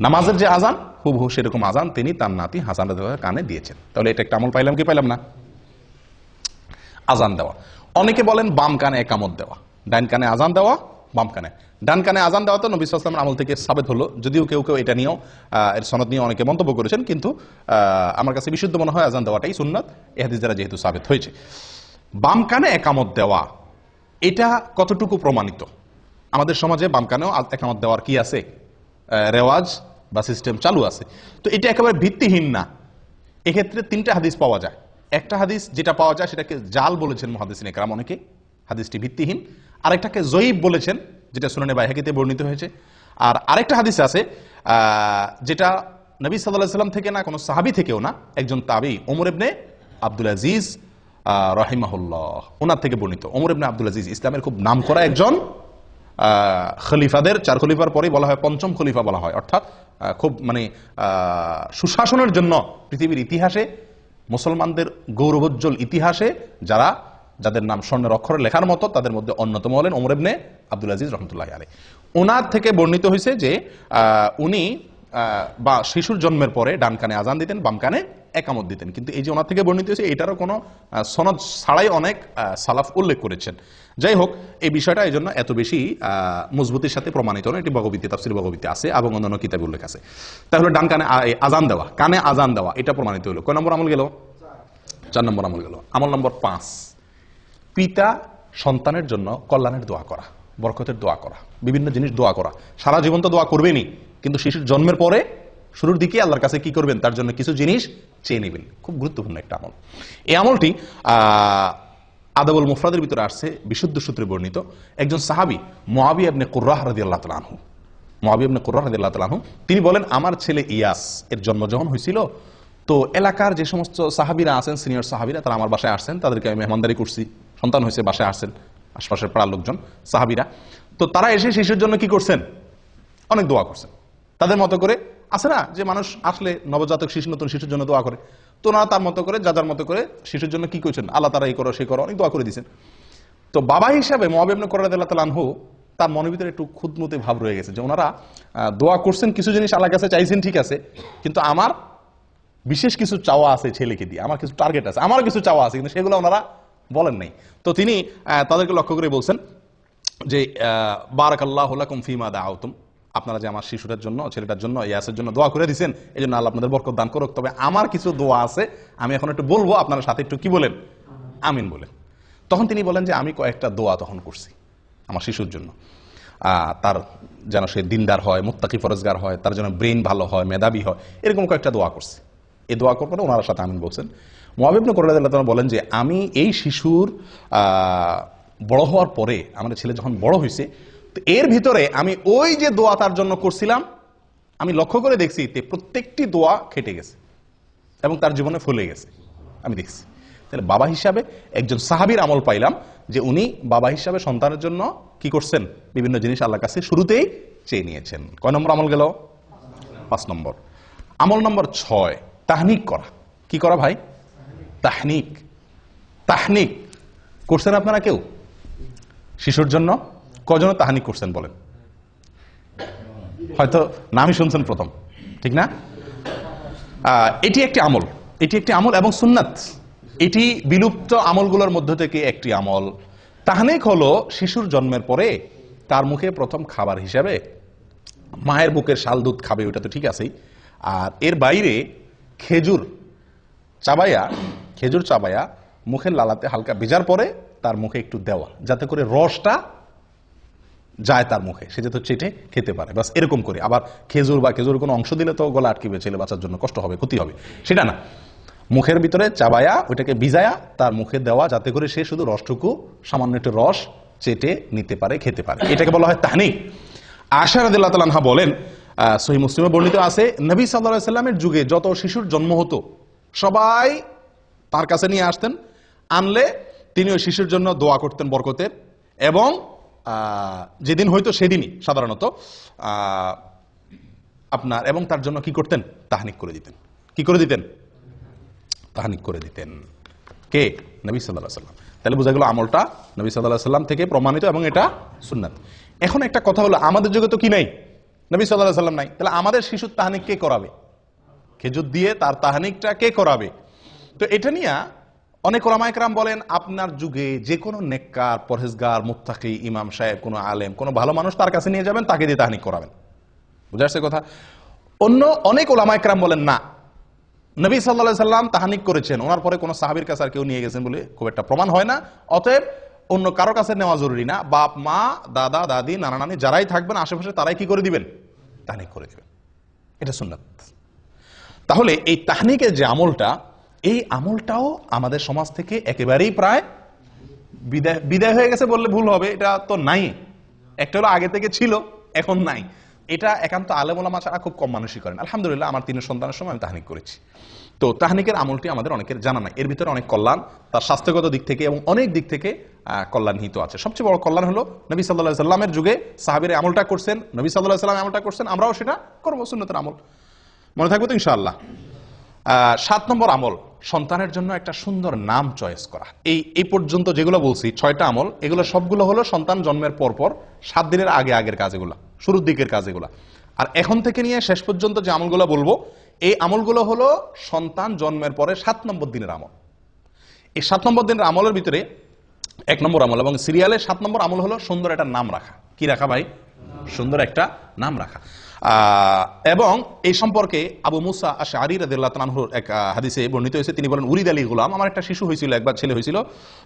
নামাজের যে আজান, হুবহু সেরকম আজান তিনি তার নাতি হাসান রাদিয়াল্লাহু কানে দিয়েছেন। তাহলে এটা একটা আমল পাইলাম কি পাইলাম না? আজান দেওয়া। অনেকে বলেন বাম কানে একামত দেওয়া, ডান কানে আজান দেওয়া, বাম কানে। ডান কানে আজান দেওয়া তো নবী সাল্লাল্লাহু আলাইহি ওয়াসাল্লামের আমল থেকে সাবিত হলো, যদিও কেউ কেউ এটা নিয়েও এর সনদ নিয়ে অনেকে মন্তব্য করেছেন, কিন্তু আমার কাছে বিশুদ্ধ মনে হয় আজান দেওয়াটাই সুন্নাত, এই হাদিস দ্বারা যেহেতু সাবিত হয়েছে। বাম কানে একামত দেওয়া, এটা কতটুকু প্রমাণিত? আমাদের সমাজে বাম কানেও একামত দেওয়ার কি আছে, রেওয়াজ বা সিস্টেম চালু আছে। তো এটা একেবারে ভিত্তিহীন না। এক্ষেত্রে 3টা হাদিস পাওয়া যায়। একটা হাদিস যেটা পাওয়া যায় সেটাকে জাল বলেছেন মুহাদ্দিসিনে কেরাম অনেকে, হাদিসটি ভিত্তিহীন। আরেকটাকে জয়ীব বলেছেন, যেটা সুনানে বাইহাকিতে বর্ণিত হয়েছে। আর আরেকটা হাদিস আছে যেটা নবী সাল্লাল্লাহু আলাইহি ওয়াসাল্লাম থেকে না, কোনো সাহাবী থেকেও না, একজন তাবী ওমর ইবনে আব্দুল আজিজ রাহিমাহুল্লাহ, ওনার থেকে বর্ণিত। ওমর ইবনে আব্দুল আজিজ ইসলামের খুব নামকরা একজন খলিফাদের, 4 খলিফার পরে বলা হয় 5ম খলিফা বলা হয়, অর্থাৎ খুব সুশাসনের জন্য পৃথিবীর ইতিহাসে, মুসলমানদের গৌরবোজ্জ্বল ইতিহাসে যাদের নাম স্বর্ণের অক্ষরে লেখার মতো, তাদের মধ্যে অন্যতম হলেন ওমর ইবনে আব্দুল আজিজ রাহমাতুল্লাহি আলাইহি। ওনার থেকে বর্ণিত হয়েছে যে উনি বা শিশুর জন্মের পরে ডান কানে আজান দিতেন, বাম কানে একামত দিতেন। কিন্তু এই যে ওনার থেকে বর্ণিত হয়েছে, এটারও কোনো সনদ ছাড়াই অনেক সালাফ উল্লেখ করেছেন। যাই হোক, এই বিষয়টা এই জন্য এত বেশি মজবুতির সাথে প্রমাণিত নয়। এটি বগবীতে, তাফসীর বগবীতে আছে এবং অন্যান্য কিতাবে উল্লেখ আছে। তাহলে ডান কানে আজান দেওয়া, কানে আজান দেওয়া, এটা প্রমাণিত হলো। কয় নম্বর আমল গেল? 4 নম্বর আমল গেল। আমল নম্বর 5, পিতা সন্তানের জন্য কল্যাণের দোয়া করা, বরকতের দোয়া করা, বিভিন্ন জিনিস দোয়া করা। সারা জীবন তো দোয়া করবেনই, কিন্তু শিশুর জন্মের পরে শুরুর দিকে আল্লাহর কাছে কি করবেন? তার জন্য কিছু জিনিস চেয়ে নেবেন। খুব গুরুত্বপূর্ণ একটা আমল। এই আমলটি আদাবুল মুফরাদের ভিতরে আসছে, বিশুদ্ধ সূত্রে বর্ণিত। একজন সাহাবী মুআবিয়া ইবনে কুররাহ রাদিয়াল্লাহু তাআলা আনহু, মুআবিয়া ইবনে কুররাহ রাদিয়াল্লাহু তাআলা আনহু, তিনি বলেন, আমার ছেলে ইয়াস এর জন্ম যখন হয়েছিল, তো এলাকার যে সমস্ত সাহাবীরা আছেন, সিনিয়র সাহাবীরা, তারা আমার বাসায় আসছেন, তাদেরকে আমি মেহমানদারি করছি। সন্তান হয়েছে, বাসায় আসছেন আশপাশের পাড়ার লোকজন, সাহাবীরা। তো তারা এসে শিশুর জন্য কি করছেন? অনেক দোয়া করছেন। তাদের মতো করে আছে না যে মানুষ আসলে নবজাতক শিশু, নতুন শিশুর জন্য দোয়া করে, তো ওনারা তার মতো করে, যার মতো করে শিশুর জন্য কি করছেন? আল্লাহ তারা এই করো, সেই করো, অনেক দোয়া করে দিয়েছেন। তো বাবা হিসাবে মুআবিয়া ইবনে কুররাহ রাদিয়াল্লাহু তাআলা আনহু, তার মনের ভিতরে একটু খুঁতমুতে ভাব রয়ে গেছে যে ওনারা দোয়া করছেন, কিছু জিনিস আল্লাহর কাছে চাইছেন, ঠিক আছে, কিন্তু আমার বিশেষ কিছু চাওয়া আছে ছেলেকে দিয়ে, আমার কিছু টার্গেট আছে, আমার কিছু চাওয়া আছে, কিন্তু সেগুলো ওনারা বলেন নাই। তো তিনি তাদেরকে লক্ষ্য করে বলছেন যে বারাকাল্লাহু লাকুম ফীমা দাআউতুম, আপনারা যে আমার শিশুটার জন্য, ছেলেটার জন্য, ইয়াসের জন্য দোয়া করে দিয়েছেন, এই জন্য আল্লাহ আপনাদের বরকত দান করুক। তবে আমার কিছু দোয়া আছে, আমি এখন একটু বলবো, আপনারা সাথে একটু কি বলেন? আমিন বলেন। তখন তিনি বলেন যে আমি কয়েকটা দোয়া তখন করছি আমার শিশুর জন্য, তার যেন সে দিনদার হয়, মুত্তাকি ফরজগার হয়, তার যেন ব্রেন ভালো হয়, মেধাবী হয়, এরকম কয়েকটা দোয়া করছি। এই দোয়া করবার ওনার সাথে আমিন বলছেন। মুআবিয়া ইবনে কুররাহ রাদিয়াল্লাহু তাআলা বলেন যে আমি এই শিশুর বড় হওয়ার পরে, আমাদের ছেলে যখন বড় হয়েছে, এর ভিতরে আমি ওই যে দোয়া তার জন্য করছিলাম, আমি লক্ষ্য করে দেখছি প্রত্যেকটি দোয়া খেটে গেছে এবং তার জীবনে ফলে গেছে, আমি দেখছি। তাহলে বাবা হিসাবে একজন সাহাবীর আমল পাইলাম যে উনি বাবা হিসাবে সন্তানের জন্য কি করছেন, বিভিন্ন জিনিস আল্লাহর কাছে শুরুতেই চেয়ে নিয়েছেন। কয় নম্বর আমল গেল? 5 নম্বর। আমল নম্বর 6, তাহনিক করা। কি করা ভাই? তাহনিক। তাহনিক করছেন আপনারা কেউ শিশুর জন্য? কজন তাহনিক করছেন বলেন? হয়তো নামই শুনছেন প্রথম, ঠিক না? এটি একটি আমল, এটি একটি আমল এবং সুন্নাত। এটি বিলুপ্ত আমলগুলোর মধ্য থেকে একটি আমল। তাহনিক হলো শিশুর জন্মের পরে তার মুখে প্রথম খাবার হিসাবে মায়ের বুকের শাল দুধ খাবে, ওটা তো ঠিক আছেই। আর এর বাইরে খেজুর চাবায়া মুখের লালাতে হালকা ভেজার পরে তার মুখে একটু দেওয়া, যাতে করে রসটা যায় তার মুখে, সে যাতে চেটে খেতে পারে, বাস এরকম করে। আবার খেজুর বা খেজুর কোনো অংশ দিলে তো গলা আটকিবে, ছেলে বাচ্চার জন্য কষ্ট হবে, ক্ষতি হবে, সেটা না। মুখের ভিতরে চাবায়া ওইটাকে ভিজায়া তার মুখে দেওয়া, যাতে করে সে শুধু রসটুকু, সামান্য একটু রস চেটে নিতে পারে, খেতে পারে। এটাকে বলা হয় তাহনিক। আয়েশা রাদিয়াল্লাহু তাআলা আনহা বলেন, সহিহ মুসলিমে বর্ণিত আছে, নবী সাল্লাল্লাহু আলাইহি সাল্লামের যুগে যত শিশুর জন্ম হতো সবাই তার কাছে নিয়ে আসতেন, আনলে তিনি ওই শিশুর জন্য দোয়া করতেন বরকতের, এবং যেদিন হয়তো সেদিনই সাধারণত আপনার, এবং তার জন্য কি করতেন? তাহনিক করে দিতেন। কি করে দিতেন? তাহনিক করে দিতেন। কে? নবী সাল্লাল্লাহু আলাইহি সাল্লাম। তাহলে বোঝা গেল আমলটা নবী সাল্লাল্লাহু আলাইহি সাল্লাম থেকে প্রমাণিত এবং এটা সুন্নাত। এখন একটা কথা হলো, আমাদের যুগে তো কি নাই? নবী সাল্লাল্লাহু আলাইহি সাল্লাম নাই। তাহলে আমাদের শিশুর তাহনিক কে করাবে? খেজুর দিয়ে তার তাহনিকটা কে করাবে? তো এটা নিয়ে অনেক ওলামায়ে কেরাম বলেন, আপনার যুগে যে কোনো নেককার, পরহেজগার, মুত্তাকি, ইমাম সাহেব, কোনো আলেম, কোনো ভালো মানুষ তার কাছে নিয়ে যাবেন, তাকে দিয়ে তাহনিক করাবেন। বুঝা আসছে কথা? অন্য অনেক ওলামায়ে কেরাম বলেন না, নবী সাল্লাল্লাহু আলাইহি সাল্লাম তাহনিক করেছেন, ওনার পরে কোনো সাহাবীর কাছে আর কেউ নিয়ে গেছেন বলে খুব একটা প্রমাণ হয় না। অতএব অন্য কারো কাছে নেওয়া জরুরি না। বাপ মা, দাদা দাদি, নানা নানি যারাই থাকবেন আশেপাশে, তারাই কি করে দিবেন? তাহনিক করে দিবেন। এটা সুন্নাত। তাহলে এই তাহনিকের যে আমলটা, এই আমলটাও আমাদের সমাজ থেকে একেবারেই প্রায় বিদায় হয়ে গেছে বললে ভুল হবে, এটা তো নাই। একটা হলো আগে থেকে ছিল, এখন নাই। এটা একান্ত আলেম ওলামা ছাড়া খুব কম মানুষই করেন। আলহামদুলিল্লাহ, আমার 3 সন্তানের সময় আমি তাহনিক করেছি। তো তাহনিকের আমলটি আমাদের অনেকের জানা নাই। এর ভিতরে অনেক কল্যাণ, তার স্বাস্থ্যগত দিক থেকে এবং অনেক দিক থেকে কল্যাণ নিহিত আছে। সবচেয়ে বড় কল্যাণ হলো, নবী সাল্লাল্লাহু আলাইহি সাল্লামের যুগে সাহাবীরা আমলটা করছেন, নবী সাল্লাল্লাহু আলাইহি সাল্লাম আমলটা করছেন, আমরাও সেটা করব, সুন্নতের আমল। মনে থাকবে তো ইনশাআল্লাহ? 7 নম্বর আমল, সন্তানের জন্য একটা সুন্দর নাম চয়েস করা। এই পর্যন্ত যেগুলো বলছি 6টা আমল, এগুলো সবগুলো হলো সন্তান জন্মের পরপর 7 দিনের আগের কাজ, এগুলা শুরুর দিকের কাজ এগুলা। আর এখন থেকে নিয়ে শেষ পর্যন্ত যে আমলগুলো বলবো, এই আমলগুলো হলো সন্তান জন্মের পরে 7 নম্বর দিনের আমল। এই 7 নম্বর দিনের আমলের ভিতরে 1 নম্বর আমল এবং সিরিয়ালে 7 নম্বর আমল হলো সুন্দর একটা নাম রাখা। কি রাখা ভাই? সুন্দর একটা নাম রাখা। এবং এই সম্পর্কে আবু মুসা আশআরী রাদিয়াল্লাহু তাআলা আনহুর এক হাদিসে বর্ণিত হয়েছে, তিনি বলেন, উরিদ আলী গোলাম, আমার একটা শিশু হয়েছিল, একবার ছেলে হয়েছিল।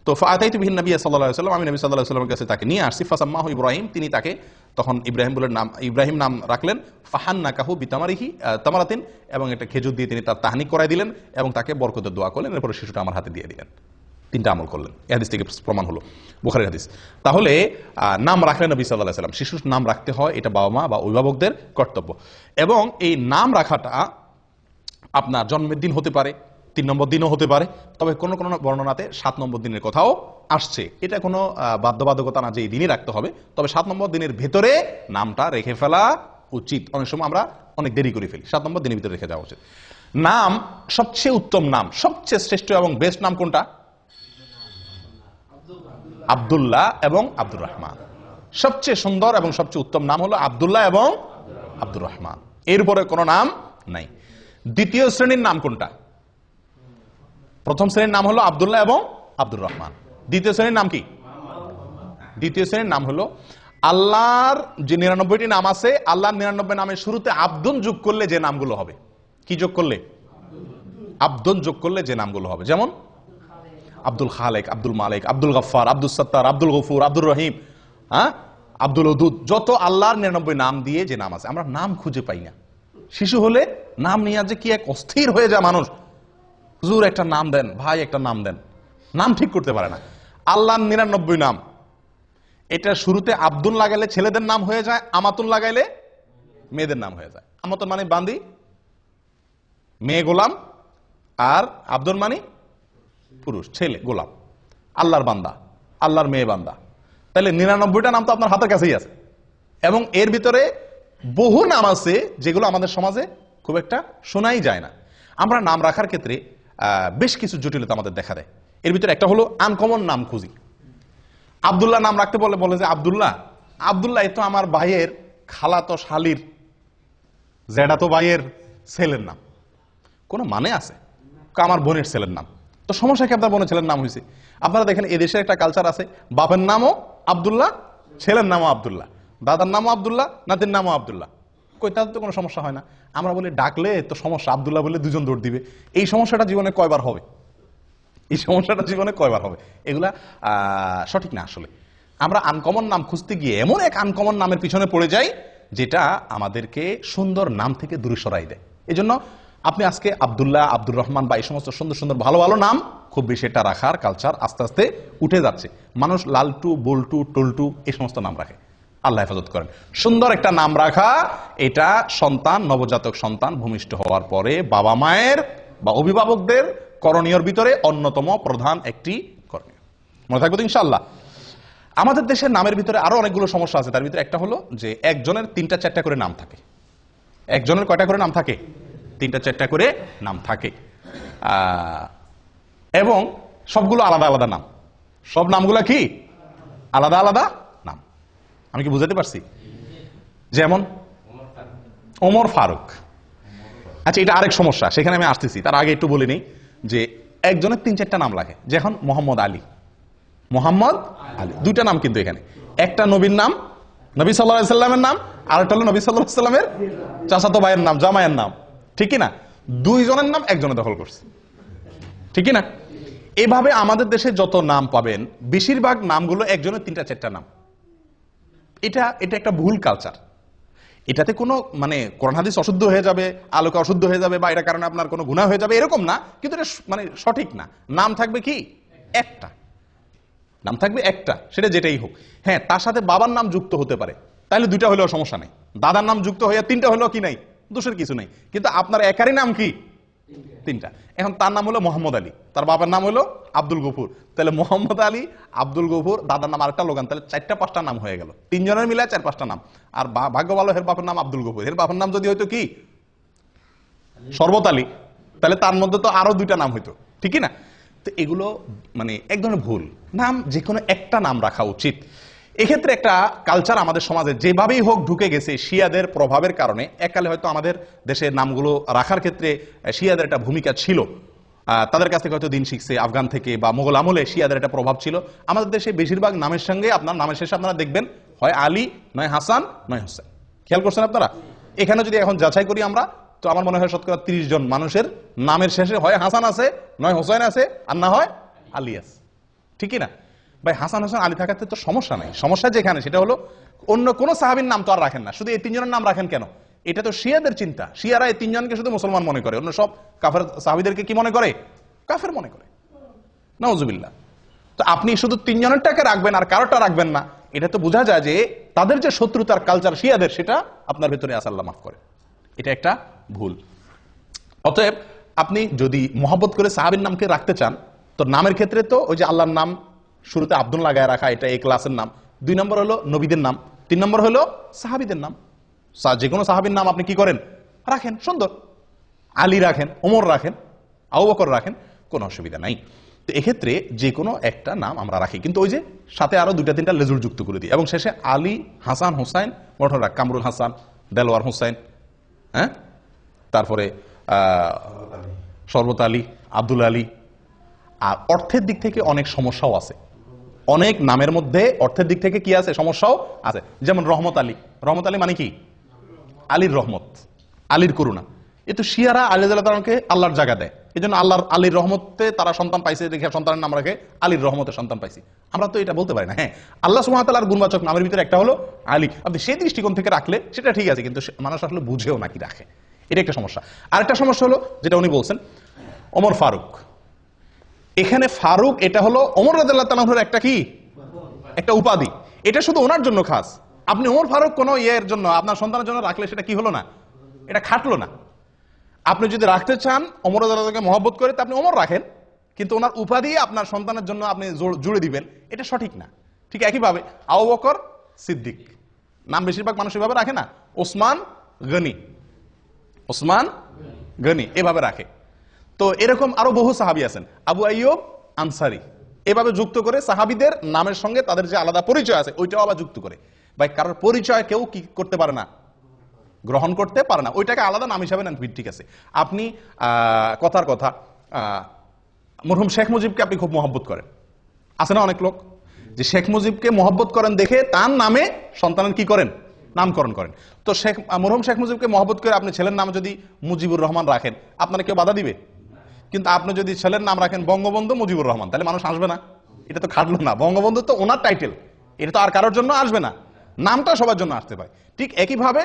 তো ফাআতাইতু বিহিন নবী সাল্লাল্লাহু আলাইহি ওয়াসাল্লাম, আমি নবী সাল্লাল্লাহু আলাইহি ওয়াসাল্লামের কাছে তাকে নিয়ে আসছি। ফাসাম্মাহু ইব্রাহিম, তিনি তাকে তখন ইব্রাহিম নাম রাখলেন। ফাহান্নাকাহু বিতামারিহি তামারাতিন, এবং একটা খেজুর দিয়ে তিনি তার তাহনিক করাই দিলেন এবং তাকে বরকতের দোয়া করলেন। এরপর শিশুটা আমার হাতে দিয়ে দিলেন। 3টা আমল করলেন। এই হাদিস থেকে প্রমাণ হলো, বুখারীর হাদিস। তাহলে নাম রাখলেন নবী সাল্লাল্লাহু আলাইহি ওয়াসাল্লাম। শিশুর নাম রাখতে হয়, এটা বাবা মা বা অভিভাবকদের কর্তব্য। এবং এই নাম রাখাটা আপনার জন্মের দিন হতে পারে, 3 নম্বর দিনও হতে পারে, তবে কোন কোন বর্ণনাতে 7 নম্বর দিনের কথাও আসছে। এটা কোনো বাধ্যবাধকতা না যে এই দিনই রাখতে হবে, তবে 7 নম্বর দিনের ভেতরে নামটা রেখে ফেলা উচিত। অনেক সময় আমরা অনেক দেরি করে ফেলি, 7 নম্বর দিনের ভিতরে রেখে যাওয়া উচিত। নাম, সবচেয়ে উত্তম নাম, সবচেয়ে শ্রেষ্ঠ এবং বেস্ট নাম কোনটা? আব্দুল্লাহ এবং আব্দুর রহমান। সবচেয়ে সুন্দর এবং সবচেয়ে উত্তম নাম হলো আব্দুল্লাহ এবং আব্দুর রহমান, এর উপরে কোনো নাম নাই। দ্বিতীয় শ্রেণীর নাম কোনটা? প্রথম শ্রেণীর নাম হলো আব্দুল্লাহ এবং আব্দুর রহমান। দ্বিতীয় শ্রেণীর নাম কি? দ্বিতীয় শ্রেণীর নাম হলো আল্লাহর যে 99টি নাম আছে, আল্লাহর 99 নামের শুরুতে আব্দুন যোগ করলে যে নামগুলো হবে। কি যোগ করলে? আব্দুন যোগ করলে যে নামগুলো হবে। যেমন আব্দুল খালেক, আব্দুল মালিক, আব্দুল গফফার, আব্দুল সত্তার, আব্দুল গফুর, আব্দুর রহিম, আব্দুল ওদুদ, যত আল্লাহর 99 নাম দিয়ে যে নাম আছে, আমরা নাম খুঁজে পাই না। শিশু হলে নাম নিয়ে যে কি এক অস্থির হয়ে যায় মানুষ। হুজুর একটা নাম দেন, ভাই একটা নাম দেন, নাম ঠিক করতে পারে না। আল্লাহর 99 নাম, এটা শুরুতে আব্দুল লাগাইলে ছেলেদের নাম হয়ে যায়, আমাতুন লাগাইলে মেয়েদের নাম হয়ে যায়। আমাতুন মানে বান্দি, মেয়ে গোলাম, আর আব্দুল মানে পুরুষ, ছেলে গোলাম, আল্লাহর বান্দা, আল্লাহর মেয়ে বান্দা। তাহলে 99টা নাম তো আপনার হাতের কাছেই আছে, এবং এর ভিতরে বহু নাম আছে যেগুলো আমাদের সমাজে খুব একটা শোনাই যায় না। আমরা নাম রাখার ক্ষেত্রে বেশ কিছু জটিলতা আমাদের দেখা দেয়। এর ভিতরে একটা হলো আনকমন নাম খুঁজি। আব্দুল্লাহ নাম রাখতে বলে যে আব্দুল্লাহ, আব্দুল্লাহ এ তো আমার ভাইয়ের খালাতো শালির জেঠাতো ভাইয়ের ছেলের নাম, কোনো মানে আছে? আমার বোনের ছেলের নাম। তো সমস্যা কি আপনার বোনের ছেলের নাম হয়েছে? আপনারা দেখেন এদেশে একটা কালচার আছে, বাপের নামও আব্দুল্লাহ, ছেলের নামও আব্দুল্লাহ, দাদার নামও আব্দুল্লাহ, নাতির নামও আব্দুল্লাহ। কই, তাদের তো কোনো সমস্যা হয় না। আমরা বলি ডাকলে তো সমস্যা, আব্দুল্লাহ বলে দুজন দৌড় দিবে। এই সমস্যাটা জীবনে কয়বার হবে? এই সমস্যাটা জীবনে কয়বার হবে? এগুলা সঠিক না। আসলে আমরা আনকমন নাম খুঁজতে গিয়ে এমন এক আনকমন নামের পিছনে পড়ে যাই যেটা আমাদেরকে সুন্দর নাম থেকে দূরে সরাই দেয়। এই জন্য আপনি আজকে আব্দুল্লাহ, আব্দুর রহমান বা এই সমস্ত সুন্দর সুন্দর ভালো ভালো নাম খুব বেশি এটা রাখার কালচার আস্তে আস্তে উঠে যাচ্ছে। মানুষ লালটু, বল্টু, টল্টু এই সমস্ত নাম রাখে। আল্লাহ হেফাজত করেন। সুন্দর একটা নাম রাখা, এটা সন্তান, নবজাতক সন্তান ভূমিষ্ঠ হওয়ার পরে বাবা মায়ের বা অভিভাবকদের করণীয়র ভিতরে অন্যতম প্রধান একটি করণীয়। মনে থাকবে তো ইনশাআল্লাহ। আমাদের দেশের নামের ভিতরে আরো অনেকগুলো সমস্যা আছে। তার ভিতরে একটা হলো যে একজনের 3টা 4টা করে নাম থাকে। একজনের কয়টা করে নাম থাকে? 3টা 4টা করে নাম থাকে, এবং সবগুলো আলাদা আলাদা নাম। সব নামগুলো কি আলাদা আলাদা নাম। আমি কি বুঝাতে পারছি? যেমন ওমর ফারুক। আচ্ছা, এটা আরেক সমস্যা, সেখানে আমি আসতেছি। তার আগে একটু বলে নিই যে একজনের 3-4টা নাম লাগে। যেমন মোহাম্মদ আলী, মোহাম্মদ আলী, 2টা নাম কিন্তু এখানে। একটা নবীর নাম, নবী সাল্লাল্লাহু আলাইহি সাল্লামের নাম, আর একটা হলো নবী সাল্লাল্লাহু আলাইহি সাল্লামের চাচাতো ভাইয়ের নাম, জামাইয়ের নাম। ঠিক না? 2 জনের নাম একজনে দখল করছে। ঠিক না? এভাবে আমাদের দেশে যত নাম পাবেন বেশিরভাগ নামগুলো একজনের 3টা 4টা নাম। এটা একটা ভুল কালচার। এটাতে কোনো মানে কোরআন হাদিস অশুদ্ধ হয়ে যাবে, আলোকে অশুদ্ধ হয়ে যাবে, বা এটার কারণে আপনার কোনো গুনাহ হয়ে যাবে এরকম না, কিন্তু এটা মানে সঠিক না। নাম থাকবে কি একটা, নাম থাকবে একটা, সেটা যেটাই হোক। হ্যাঁ, তার সাথে বাবার নাম যুক্ত হতে পারে, তাহলে 2টা হলেও সমস্যা নেই। দাদার নাম যুক্ত হয়ে 3টা হলেও কি নাই, দোষের কিছু নেই। কিন্তু আপনার একারই নাম কি 3টা। এখন তার নাম হলো মোহাম্মদ আলী, তার বাবার নাম হলো আব্দুল গফুর, তাহলে মোহাম্মদ আলী, আব্দুল গফুর, দাদার নাম আরেকটা লোগান, তাহলে 4টা 5টা নাম হয়ে গেল। 3 জনের মিলে 4-5টা নাম। আর ভাগ্য ভালো, এর বাবার নাম আব্দুল গফুর, এর বাবার নাম যদি হয়তো কি শরবত আলী, তাহলে তার মধ্যে তো আরো 2টা নাম হইতো। ঠিকই না? তো এগুলো মানে এক ধরনের ভুল। নাম যে কোনো একটা নাম রাখা উচিত। এক্ষেত্রে একটা কালচার আমাদের সমাজে যেভাবেই হোক ঢুকে গেছে শিয়াদের প্রভাবের কারণে। এককালে হয়তো আমাদের দেশের নামগুলো রাখার ক্ষেত্রে শিয়াদের একটা ভূমিকা ছিল, তাদের কাছ থেকে হয়তো দিন শিখছে, আফগান থেকে বা মোগল আমলে শিয়াদের একটা প্রভাব ছিল। আমাদের দেশে বেশিরভাগ নামের সঙ্গে আপনার নামের শেষে আপনারা দেখবেন হয় আলী, নয় হাসান, নয় হোসেন। খেয়াল করছেন আপনারা? এখানে যদি এখন যাচাই করি আমরা, তো আমার মনে হয় শতকরা 30 জন মানুষের নামের শেষে হয় হাসান আছে, নয় হোসেন আছে, আর না হয় আলী আছে। ঠিকই না ভাই? হাসান, হোসেন, আলী থাকাতে তো সমস্যা নাই। সমস্যা যেখানে সেটা হলো অন্য কোন সাহাবীর নাম তো আর রাখেন না, শুধু এই 3 জনের নাম রাখেন কেন? এটা তো শিয়াদের চিন্তা। শিয়ারা এই 3 জনকে শুধু মুসলমান মনে করে, অন্য সব কাফের সাহাবীদেরকে কি মনে করে? কাফের মনে করে। নাউজুবিল্লাহ। তো আপনি শুধু 3 জনেরটাকে রাখবেন আর কারোটা রাখবেন না, এটা তো বোঝা যায় যে তাদের যে শত্রুতার কালচার শিয়াদের, সেটা আপনার ভেতরে আছে, আল্লাহ মাফ করে। এটা একটা ভুল। অতএব আপনি যদি মহব্বত করে সাহাবীর নামকে রাখতে চান, তো নামের ক্ষেত্রে তো ওই যে আল্লাহর নাম শুরুতে আব্দুল লাগায় রাখা, এটা এই ক্লাসের নাম। 2 নম্বর হলো নবীদের নাম, 3 নম্বর হলো সাহাবীদের নাম। যে কোনো সাহাবীর নাম আপনি কি করেন? রাখেন, সুন্দর। আলী রাখেন, ওমর রাখেন, আবু বকর রাখেন, কোনো অসুবিধা নাই। তো এক্ষেত্রে যে কোনো একটা নাম আমরা রাখি, কিন্তু ওই যে সাথে আরো 2-3টা লেজুর যুক্ত করে দিই, এবং শেষে আলী, হাসান, হোসাইন, মোটরা কামরুল হাসান, দেলোয়ার হোসাইন, হ্যাঁ, তারপরে শরবত আলী, আব্দুল আলী। আর অর্থের দিক থেকে অনেক সমস্যাও আছে। অনেক নামের মধ্যে অর্থের দিক থেকে কি আছে? সমস্যাও আছে। যেমন রহমত আলী। রহমত আলী মানে কি? আলীর রহমত, আলীর করুণা। এ তো শিয়ারা আলী রাদিয়াল্লাহু আল্লাহর জায়গা দেয়, এই জন্য আল্লাহর আলীর রহমতে তারা সন্তান পাইছে, দেখে সন্তানের নাম রাখে আলীর রহমতে সন্তান পাইছি। আমরা তো এটা বলতে পারি না। হ্যাঁ, আল্লাহ সুবহানাহু ওয়া তাআলার গুণবাচক নামের ভিতরে একটা হলো আলী। আপনি সেই দৃষ্টিকোণ থেকে রাখলে সেটা ঠিক আছে, কিন্তু মানুষ আসলে বুঝেও নাকি রাখে, এটা একটা সমস্যা। আরেকটা সমস্যা হলো যেটা উনি বলছেন, ওমর ফারুক। এখানে ফারুক এটা হলো ওমর রাদিয়াল্লাহু তাআলার একটা কি, একটা উপাধি। এটা শুধু ওনার জন্য খাস। আপনি ওমর ফারুক কোনো ইয়ের জন্য আপনার সন্তানের জন্য রাখলে সেটা কি হলো না, এটা খাটলো না। আপনি যদি রাখতে চান ওমর রাদিয়াল্লাহু মহব্বত করে, তা আপনি ওমর রাখেন, কিন্তু ওনার উপাধি আপনার সন্তানের জন্য আপনি জুড়ে দিবেন, এটা সঠিক না। ঠিক একইভাবে আবু বকর সিদ্দিক নাম বেশিরভাগ মানুষ এভাবে রাখে না, ওসমান গনি, ওসমান গনি এভাবে রাখে। তো এরকম আরো বহু সাহাবী আছেন, আবু আইয়ুব আনসারি, এভাবে যুক্ত করে সাহাবীদের নামের সঙ্গে তাদের যে আলাদা পরিচয় আছে ওইটাও আবার যুক্ত করে। ভাই কারোর পরিচয় কেউ কি করতে পারে না, গ্রহণ করতে পারে না, ওইটাকে আলাদা নাম হিসাবে নেন, ঠিক আছে। আপনি কথার কথা মরহুম শেখ মুজিবকে আপনি খুব মহব্বত করেন, আছে না অনেক লোক যে শেখ মুজিবকে মহব্বত করেন দেখে তার নামে সন্তানের কি করেন, নামকরণ করেন। তো মরহুম শেখ মুজিবকে মহব্বত করে আপনি ছেলের নাম যদি মুজিবুর রহমান রাখেন, আপনারা কেউ বাধা দিবে? কিন্তু আপনি যদি ছেলের নাম রাখেন বঙ্গবন্ধু মুজিবুর রহমান, তাহলে মানুষ আসবে না? এটা তো খাটলো না, বঙ্গবন্ধু তো ওনার টাইটেল, এটা তো আর কারোর জন্য আসবে না, নামটা সবার জন্য আসতে পারে। ঠিক একইভাবে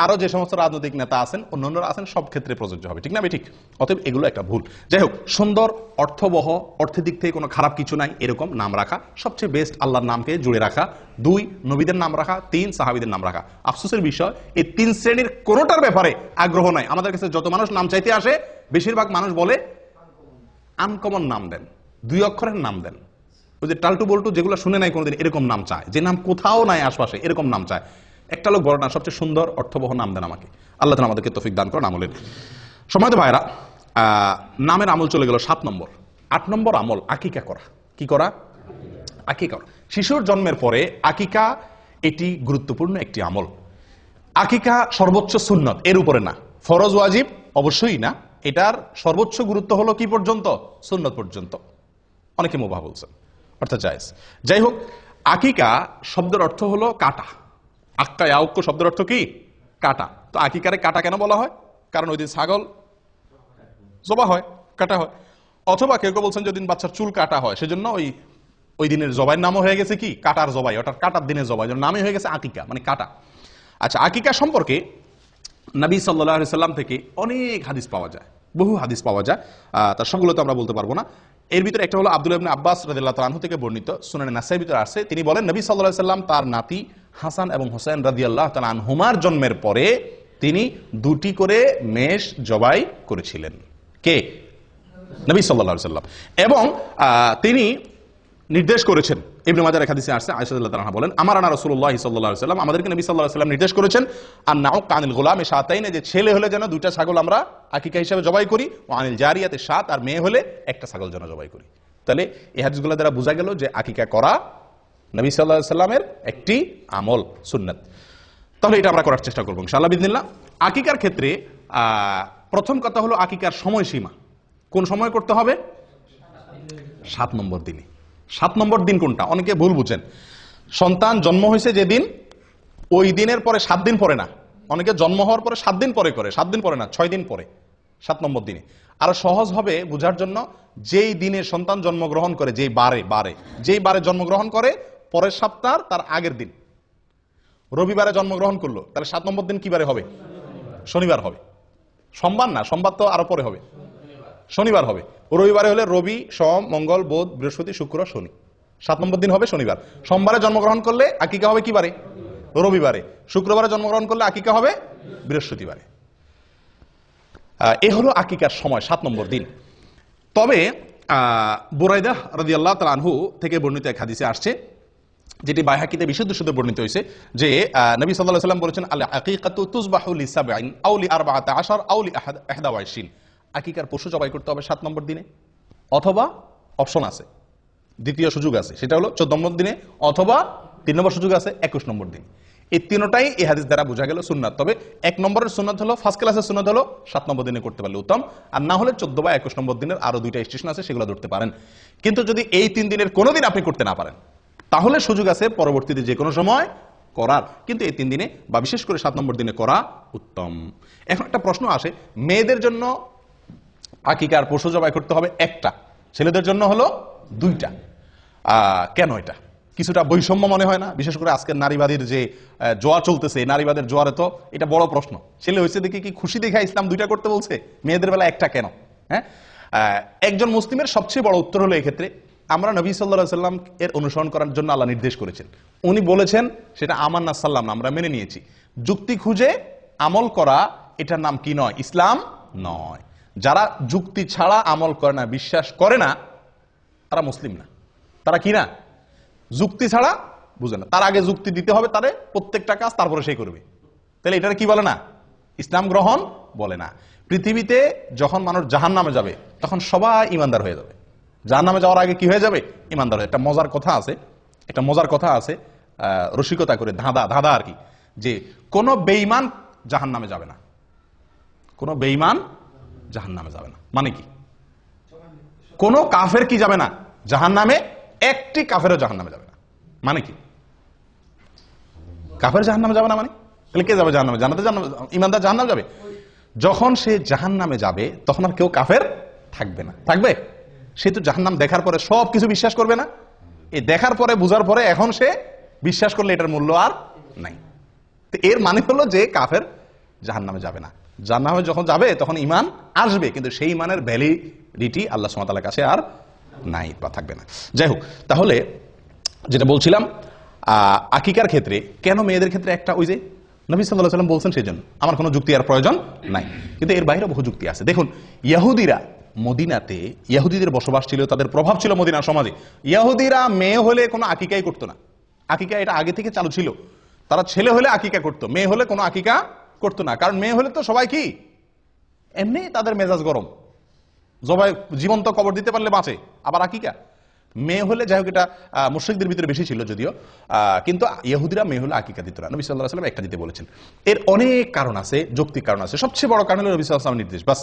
আরো যে সমস্ত রাজনৈতিক নেতা আছেন, অন্যান্যরা আছেন, সব ক্ষেত্রে প্রযোজ্য হবে, ঠিক না? ঠিক। অতএব এগুলো একটা ভুল। যাই হোক, সুন্দর অর্থবহ, অর্থের দিক থেকে কোনো খারাপ কিছু নাই এরকম নাম রাখা সবচেয়ে বেস্ট। আল্লাহর নামকে জুড়ে রাখা, 2 নবীদের নাম রাখা, 3 সাহাবীদের নাম রাখা। আফসোসের বিষয় এই 3 শ্রেণীর কোনোটার ব্যাপারে আগ্রহ নাই আমাদের কাছে। যত মানুষ নাম চাইতে আসে বেশিরভাগ মানুষ বলে আনকমন নাম দেন, 2 অক্ষরের নাম দেন, ওই যে টালটু বল্টু যেগুলো শুনে নাই কোনোদিন, এরকম নাম চায়, যে নাম কোথাও নাই আশপাশে, এরকম নাম চায়। একটা লোক বড় না, সবচেয়ে সুন্দর অর্থবহ নাম দেন আমাকে, আল্লাহ তাআলা আমাদেরকে তৌফিক দান করেন আমলের। সময়ত ভাইরা, নামের আমল চলে গেল 7 নম্বর। 8 নম্বর আমল আকিকা করা। কি করা? আকিকা করা। শিশুর জন্মের পরে আকিকা, এটি গুরুত্বপূর্ণ একটি আমল। আকিকা সর্বোচ্চ সুন্নত, এর উপরে না, ফরজ ওয়াজিব অবশ্যই না। এটার সর্বোচ্চ গুরুত্ব হলো কি পর্যন্ত? সুন্নত পর্যন্ত। অনেকে মুবাহ বলছেন, অর্থাৎ জায়েজ। যাই হোক, আকিকা শব্দের অর্থ হলো কাটা। আক্কা ইয়াউক্ক শব্দের অর্থ কি? কাটা। তো আকিকারে কাটা কেন বলা হয়? কারণ ওই দিন ছাগল জবা হয়, কাটা হয়। অথবা কেউ কেউ বলছেন যেদিন বাচ্চার চুল কাটা হয় সেজন্য ওই দিনের জবাইয়ের নামও হয়ে গেছে কি? কাটার জবাই, অর্থাৎ কাটার দিনের জবাই, নামই হয়ে গেছে আকিকা, মানে কাটা। আচ্ছা, আকিকা সম্পর্কে নবী সাল্লাল্লাহু আলাইহি সাল্লাম থেকে অনেক হাদিস পাওয়া যায়, বহু হাদিস পাওয়া যায়। তার সবগুলো তো আমরা বলতে পারবো না। এর ভিতরে একটা হলো আব্দুল্লাহ ইবনে আব্বাস রাদিয়াল্লাহু তাআলা আনহু থেকে বর্ণিত, সুনানে নাসাইর ভিতরে আসছে। তিনি বলেন নবী সাল্লাল্লাহু আলাইহি সাল্লাম তার নাতি হাসান এবং হোসেন রাদিয়াল্লাহু তাআলা আনহুমার জন্মের পরে তিনি 2টি করে মেষ জবাই করেছিলেন। কে? নবী সাল্লাল্লাহু আলাইহি সাল্লাম। এবং তিনি নির্দেশ করেছেন, ইবনে মাজাহ এর হাদিসে আসছে, আয়েশা রাদিয়াল্লাহু তাআলা বলেন আমারানা রাসূলুল্লাহ সাল্লাল্লাহু আলাইহি সাল্লাম, আমাদেরকে নবী সাল্লাল্লাহু আলাইহি সাল্লাম নির্দেশ করেছেন আন-নাউক আনিল গুলামি শাতাইন, যে ছেলে হলে যেন 2টা ছাগল আমরা আকিকা হিসেবে জবাই করি, ও আনিল জারিয়াতে শাত, আর মেয়ে হলে 1টা ছাগল যেন জবাই করি। তাহলে এই হাদিসগুলো দ্বারা বোঝা গেল যে আকিকা করা নবী সাল্লাল্লাহু আলাইহি সাল্লামের একটি আমল, সুন্নাত। তাহলে এটা আমরা করার চেষ্টা করব ইনশাআল্লাহ বিইذনিল্লাহ। আকিকার ক্ষেত্রে প্রথম কথা হলো আকিকার সময়সীমা। কোন সময় করতে হবে? 7 নম্বর দিনে। 7 নম্বর দিন কোনটা? অনেকে ভুল বুঝেন। সন্তান জন্ম হয়েছে যেদিন, ওই দিনের পরে 7 দিন পরে না। অনেকে জন্ম হওয়ার পরে 7 দিন পরে করে, 7 দিন পরে না, 6 দিন পরে, 7 নম্বর দিনে। আরো সহজ হবে বোঝার জন্য, যেই দিনে সন্তান জন্মগ্রহণ করে, যেই বারে জন্মগ্রহণ করে, পরের সপ্তাহ তার আগের দিন। রবিবারে জন্মগ্রহণ করলো, তাহলে 7 নম্বর দিন কি বারে হবে? শনিবার হবে। সোমবার না, সোমবার তো আরো পরে হবে, শনিবার হবে। রবিবারে হলে রবি, সোম, মঙ্গল, বুধ, বৃহস্পতি, শুক্র, শনি, 7 নম্বর দিন হবে শনিবার। সোমবারে জন্মগ্রহণ করলে আকিকা হবে কি বারে? রবিবারে। শুক্রবারে জন্মগ্রহণ করলে আকিকা হবে বৃহস্পতিবারে। এ হলো আকিকার সময়, 7 নম্বর দিন। তবে বুরাইদা রাদিয়াল্লাহু তাআলা আনহু থেকে বর্ণিত এক হাদিসে আসছে, যেটি বাইহাকিতে বিশুদ্ধ সূত্রে বর্ণিত হয়েছে, যে নবী সাল্লাল্লাহু আলাইহি ওয়াসাল্লাম বলেছেন আল আকিকাতু তুযবাহু লি7 আও লি14 আও লি21। আকিকার পশু জবাই করতে হবে 7 নম্বর দিনে, অথবা অপশন আছে, দ্বিতীয় সুযোগ আছে, সেটা হলো 14 নম্বর দিনে, অথবা 3 নম্বর সুযোগ আছে 21 নম্বর দিন। এই তিনটাই এই হাদিস দ্বারা বোঝা গেল সুন্নাত। তবে 1 নম্বরের সুন্নাত হলো, ফার্স্ট ক্লাসের সুন্নাত হলো 7 নম্বর দিনে করতে পারলে উত্তম, আর না হলে 14 বা 21 নম্বর দিনের আরো 2টা স্টেশন আছে, সেগুলো ধরতে পারেন। কিন্তু যদি এই 3 দিনের কোনো দিন আপনি করতে না পারেন, তাহলে সুযোগ আছে পরবর্তীতে যে কোনো সময় করার, কিন্তু এই 3 দিনে বা বিশেষ করে 7 নম্বর দিনে করা উত্তম। এখন একটা প্রশ্ন আসে, মেয়েদের জন্য আকিকার পশু জবাই করতে হবে 1টা, ছেলেদের জন্য হলো 2টা। কেন? এটা কিছুটা বৈষম্য মনে হয় না? বিশেষ করে আজকের নারীবাদীর যে জোয়ার চলতেছে, নারীবাদের জোয়ারে তো এটা বড় প্রশ্ন। ছেলে হয়েছে দেখে কি খুশি দেখা ইসলাম 2টা করতে বলছে, মেয়েদের বেলা 1টা কেন? হ্যাঁ, একজন মুসলিমের সবচেয়ে বড় উত্তর হলো এক্ষেত্রে, আমরা নবী সাল্লাল্লাহু আলাইহি সাল্লাম এর অনুসরণ করার জন্য আল্লাহ নির্দেশ করেছেন, উনি বলেছেন, সেটা আমান্না সাল্লাম আমরা মেনে নিয়েছি। যুক্তি খুঁজে আমল করা এটার নাম কি নয়? ইসলাম নয়। যারা যুক্তি ছাড়া আমল করে না, বিশ্বাস করে না, তারা মুসলিম না। তারা কি না? যুক্তি ছাড়া বুঝে না। তার আগে যুক্তি দিতে হবে, তারে প্রত্যেকটা কাজ তারপরে সে করবে। তাহলে এটা কি বলে না? ইসলাম গ্রহণ বলে না। পৃথিবীতে যখন মানুষ জাহান্নামে যাবে তখন সবাই ইমানদার হয়ে যাবে। জাহান্নামে যাওয়ার আগে কি হয়ে যাবে? ইমানদার হয়ে। একটা মজার কথা আছে, রসিকতা করে, ধাঁধা আর কি, যে কোন বেঈমান জাহান্নামে যাবে না। কোন বেঈমান জাহান্নামে যাবে না মানে কি? কোন কাফের কি যাবে না জাহান্নামে? একটি কাফেরও জাহান্নামে যাবে না মানে কি? কাফের জাহান্নামে যাবে না মানে? তাহলে কে যাবে জাহান্নামে? ইমানদার জাহান্নামে যাবে। যখন সে জাহান্নামে যাবে তখন আর কেউ কাফের থাকবে না। থাকবে? সে তো জাহান্নাম দেখার পরে সবকিছু বিশ্বাস করবে না? এই দেখার পরে, বুঝার পরে এখন সে বিশ্বাস করলে এটার মূল্য আর নাই। তো এর মানে হলো যে কাফের জাহান্নামে যাবে না। জাহান্নামে যখন যাবে তখন ঈমান আসবে, কিন্তু সেই ঈমানের ভ্যালিডিটি আল্লাহ সুবহানাহু ওয়া তাআলার কাছে আর নাই বা থাকবে না। যাই হোক, তাহলে যেটা বলছিলাম, আকিকার ক্ষেত্রে কেন মেয়েদের ক্ষেত্রে একটা, ওই যে নবী সাল্লাল্লাহু আলাইহি ওয়াসাল্লাম বলছেন, সেজন্য আমার কোনো যুক্তি আর প্রয়োজন নাই। কিন্তু এর বাইরে বহু যুক্তি আছে। দেখুন, ইহুদিরা মদিনাতে, ইহুদিদের বসবাস ছিল, তাদের প্রভাব ছিল মদিনার সমাজে। ইহুদিরা মেয়ে হলে কোনো আকিকাই করতো না। আকিকা এটা আগে থেকে চালু ছিল। তারা ছেলে হলে আকিকা করতো, মেয়ে হলে কোনো আকিকা করতো না। কারণ মেয়ে হলে তো সবাই কি, এমনি তাদের মেজাজ গরম, জবাই জীবন্ত কবর দিতে পারলে বাঁচে, আবার আকিকা মেয়ে হলে। যাই হোক, এটা মুশরিকদের ভিতরে বেশি ছিল যদিও, কিন্তু ইহুদিরা মেয়ে হলে আকিকা দিত না। নবী সাল্লাল্লাহু আলাইহি ওয়াসাল্লাম একটা দিতে বলেছেন। এর অনেক কারণ আছে, যৌক্তিক কারণ আছে। সবচেয়ে বড় কারণ হলো নবী সাল্লাল্লাহু আলাইহি ওয়াসাল্লামের নির্দেশ। বাস,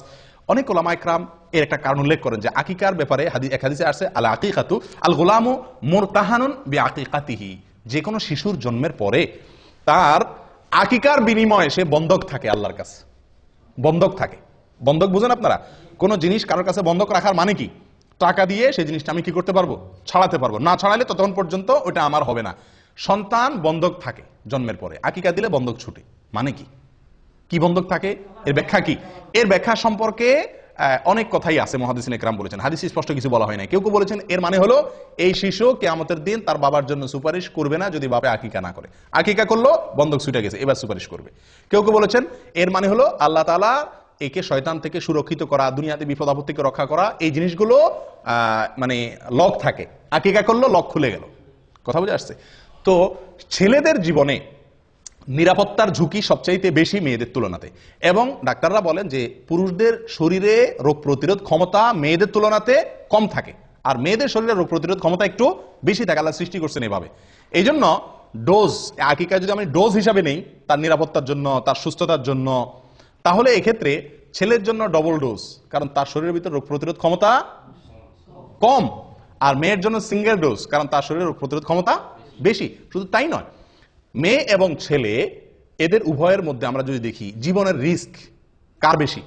অনেক উলামা ইকরাম এর একটা কারণ উল্লেখ করেন যে আকিকার ব্যাপারে এক হাদিসে আসছে, আল আকিকাতু আল গুলামু মুরতাহানুন বিআকিকাতিহি, যে কোনো শিশুর জন্মের পরে তার আকিকার বিনিময়ে সে বন্ধক থাকে আল্লাহর কাছে। বন্ধক থাকে। বন্ধক বুঝেন আপনারা? কোন জিনিস কারোর কাছে বন্ধক রাখার মানে কি? টাকা দিয়ে সেই জিনিসটা আমি কি করতে পারবো? ছাড়াতে পারবো। না ছাড়াইলে ততক্ষণ পর্যন্ত ওটা আমার হবে না। সন্তান বন্ধক থাকে জন্মের পরে, আকিকা দিলে বন্ধক ছুটে। মানে কি? কি বন্ধক থাকে? এর ব্যাখ্যা কি? এর ব্যাখ্যা সম্পর্কে অনেক কথাই আছে, মুহাদ্দিসিন ইকরাম বলেছেন। হাদিসে স্পষ্ট কিছু বলা হয় না। কেউ কেউ বলেছেন এর মানে হলো এই শিশু কিয়ামতের দিন তার বাবার জন্য সুপারিশ করবে না যদি বাবা আকিকা না করে। আকিকা করলো, বন্ধক ছুটে গেছে, এবার সুপারিশ করবে। কেউ কেউ বলেছেন এর মানে হলো আল্লাহ তাআলা একে শয়তান থেকে সুরক্ষিত করা, দুনিয়াতে বিপদ আপদ থেকে রক্ষা করা, এই জিনিসগুলো মানে লক থাকে। আকিকা করলো, লক খুলে গেল। কথা বুঝে আসছে? তো ছেলেদের জীবনে নিরাপত্তার ঝুঁকি সবচাইতে বেশি মেয়েদের তুলনাতে, এবং ডাক্তাররা বলেন যে পুরুষদের শরীরে রোগ প্রতিরোধ ক্ষমতা মেয়েদের তুলনাতে কম থাকে, আর মেয়েদের শরীরে রোগ প্রতিরোধ ক্ষমতা একটু বেশি থাকে। আল্লাহ সৃষ্টি করছেন এভাবে। এই জন্য ডোজ, আকিকা যদি আমি ডোজ হিসাবে নেই তার নিরাপত্তার জন্য, তার সুস্থতার জন্য, তাহলে এক্ষেত্রে ছেলের জন্য ডবল ডোজ, কারণ তার শরীরের ভিতর রোগ প্রতিরোধ ক্ষমতা কম। আর মেয়ের জন্য সিঙ্গেল ডোজ, কারণ তার শরীরের রোগ প্রতিরোধ ক্ষমতা বেশি। শুধু তাই নয়, মেয়ে এবং ছেলে এদের উভয়ের মধ্যে আমরা যদি দেখি, জীবনের রিস্ক কার বেশি?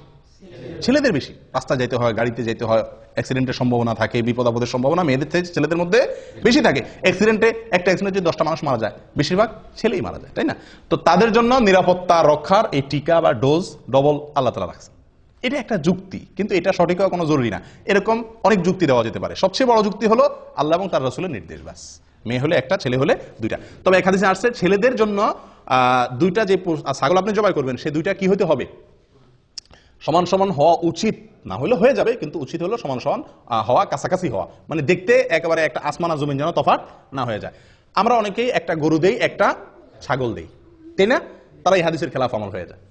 ছেলেদের বেশি। রাস্তা যেতে হয়, গাড়িতে যেতে হয়, অ্যাক্সিডেন্টের সম্ভাবনা থাকে, বিপদ আপদের সম্ভাবনা মেয়েদের থেকে ছেলেদের মধ্যে বেশি থাকে। অ্যাক্সিডেন্টে, একটা অ্যাক্সিডেন্টে যদি 10টা মানুষ মারা যায়, বেশিরভাগ ছেলেই মারা যায়, তাই না? তো তাদের জন্য নিরাপত্তা রক্ষার এই টিকা বা ডোজ ডবল আল্লাহ তাআলা রাখছে। এটা একটা যুক্তি, কিন্তু এটা সঠিক হওয়া কোনো জরুরি না। এরকম অনেক যুক্তি দেওয়া যেতে পারে। সবচেয়ে বড় যুক্তি হলো আল্লাহ এবং তার রাসূলের নির্দেশ। বাস, মেয়ে হলে একটা, ছেলে হলে দুইটা। তবে এক হাদিসে আসছে ছেলেদের জন্য দুইটা যে ছাগল আপনি জবাই করবেন, সে দুইটা কি হতে হবে? সমান সমান হওয়া উচিত। না হলে হয়ে যাবে, কিন্তু উচিত হলো সমান সমান হওয়া, কাছাকাছি হওয়া। মানে দেখতে একেবারে একটা আসমান আর জমিন যেন তফাৎ না হয়ে যায়। আমরা অনেকেই একটা গরু দেই, একটা ছাগল দেই, তাই না? তারা এই হাদিসের খেলাফ আমল হয়ে যায়।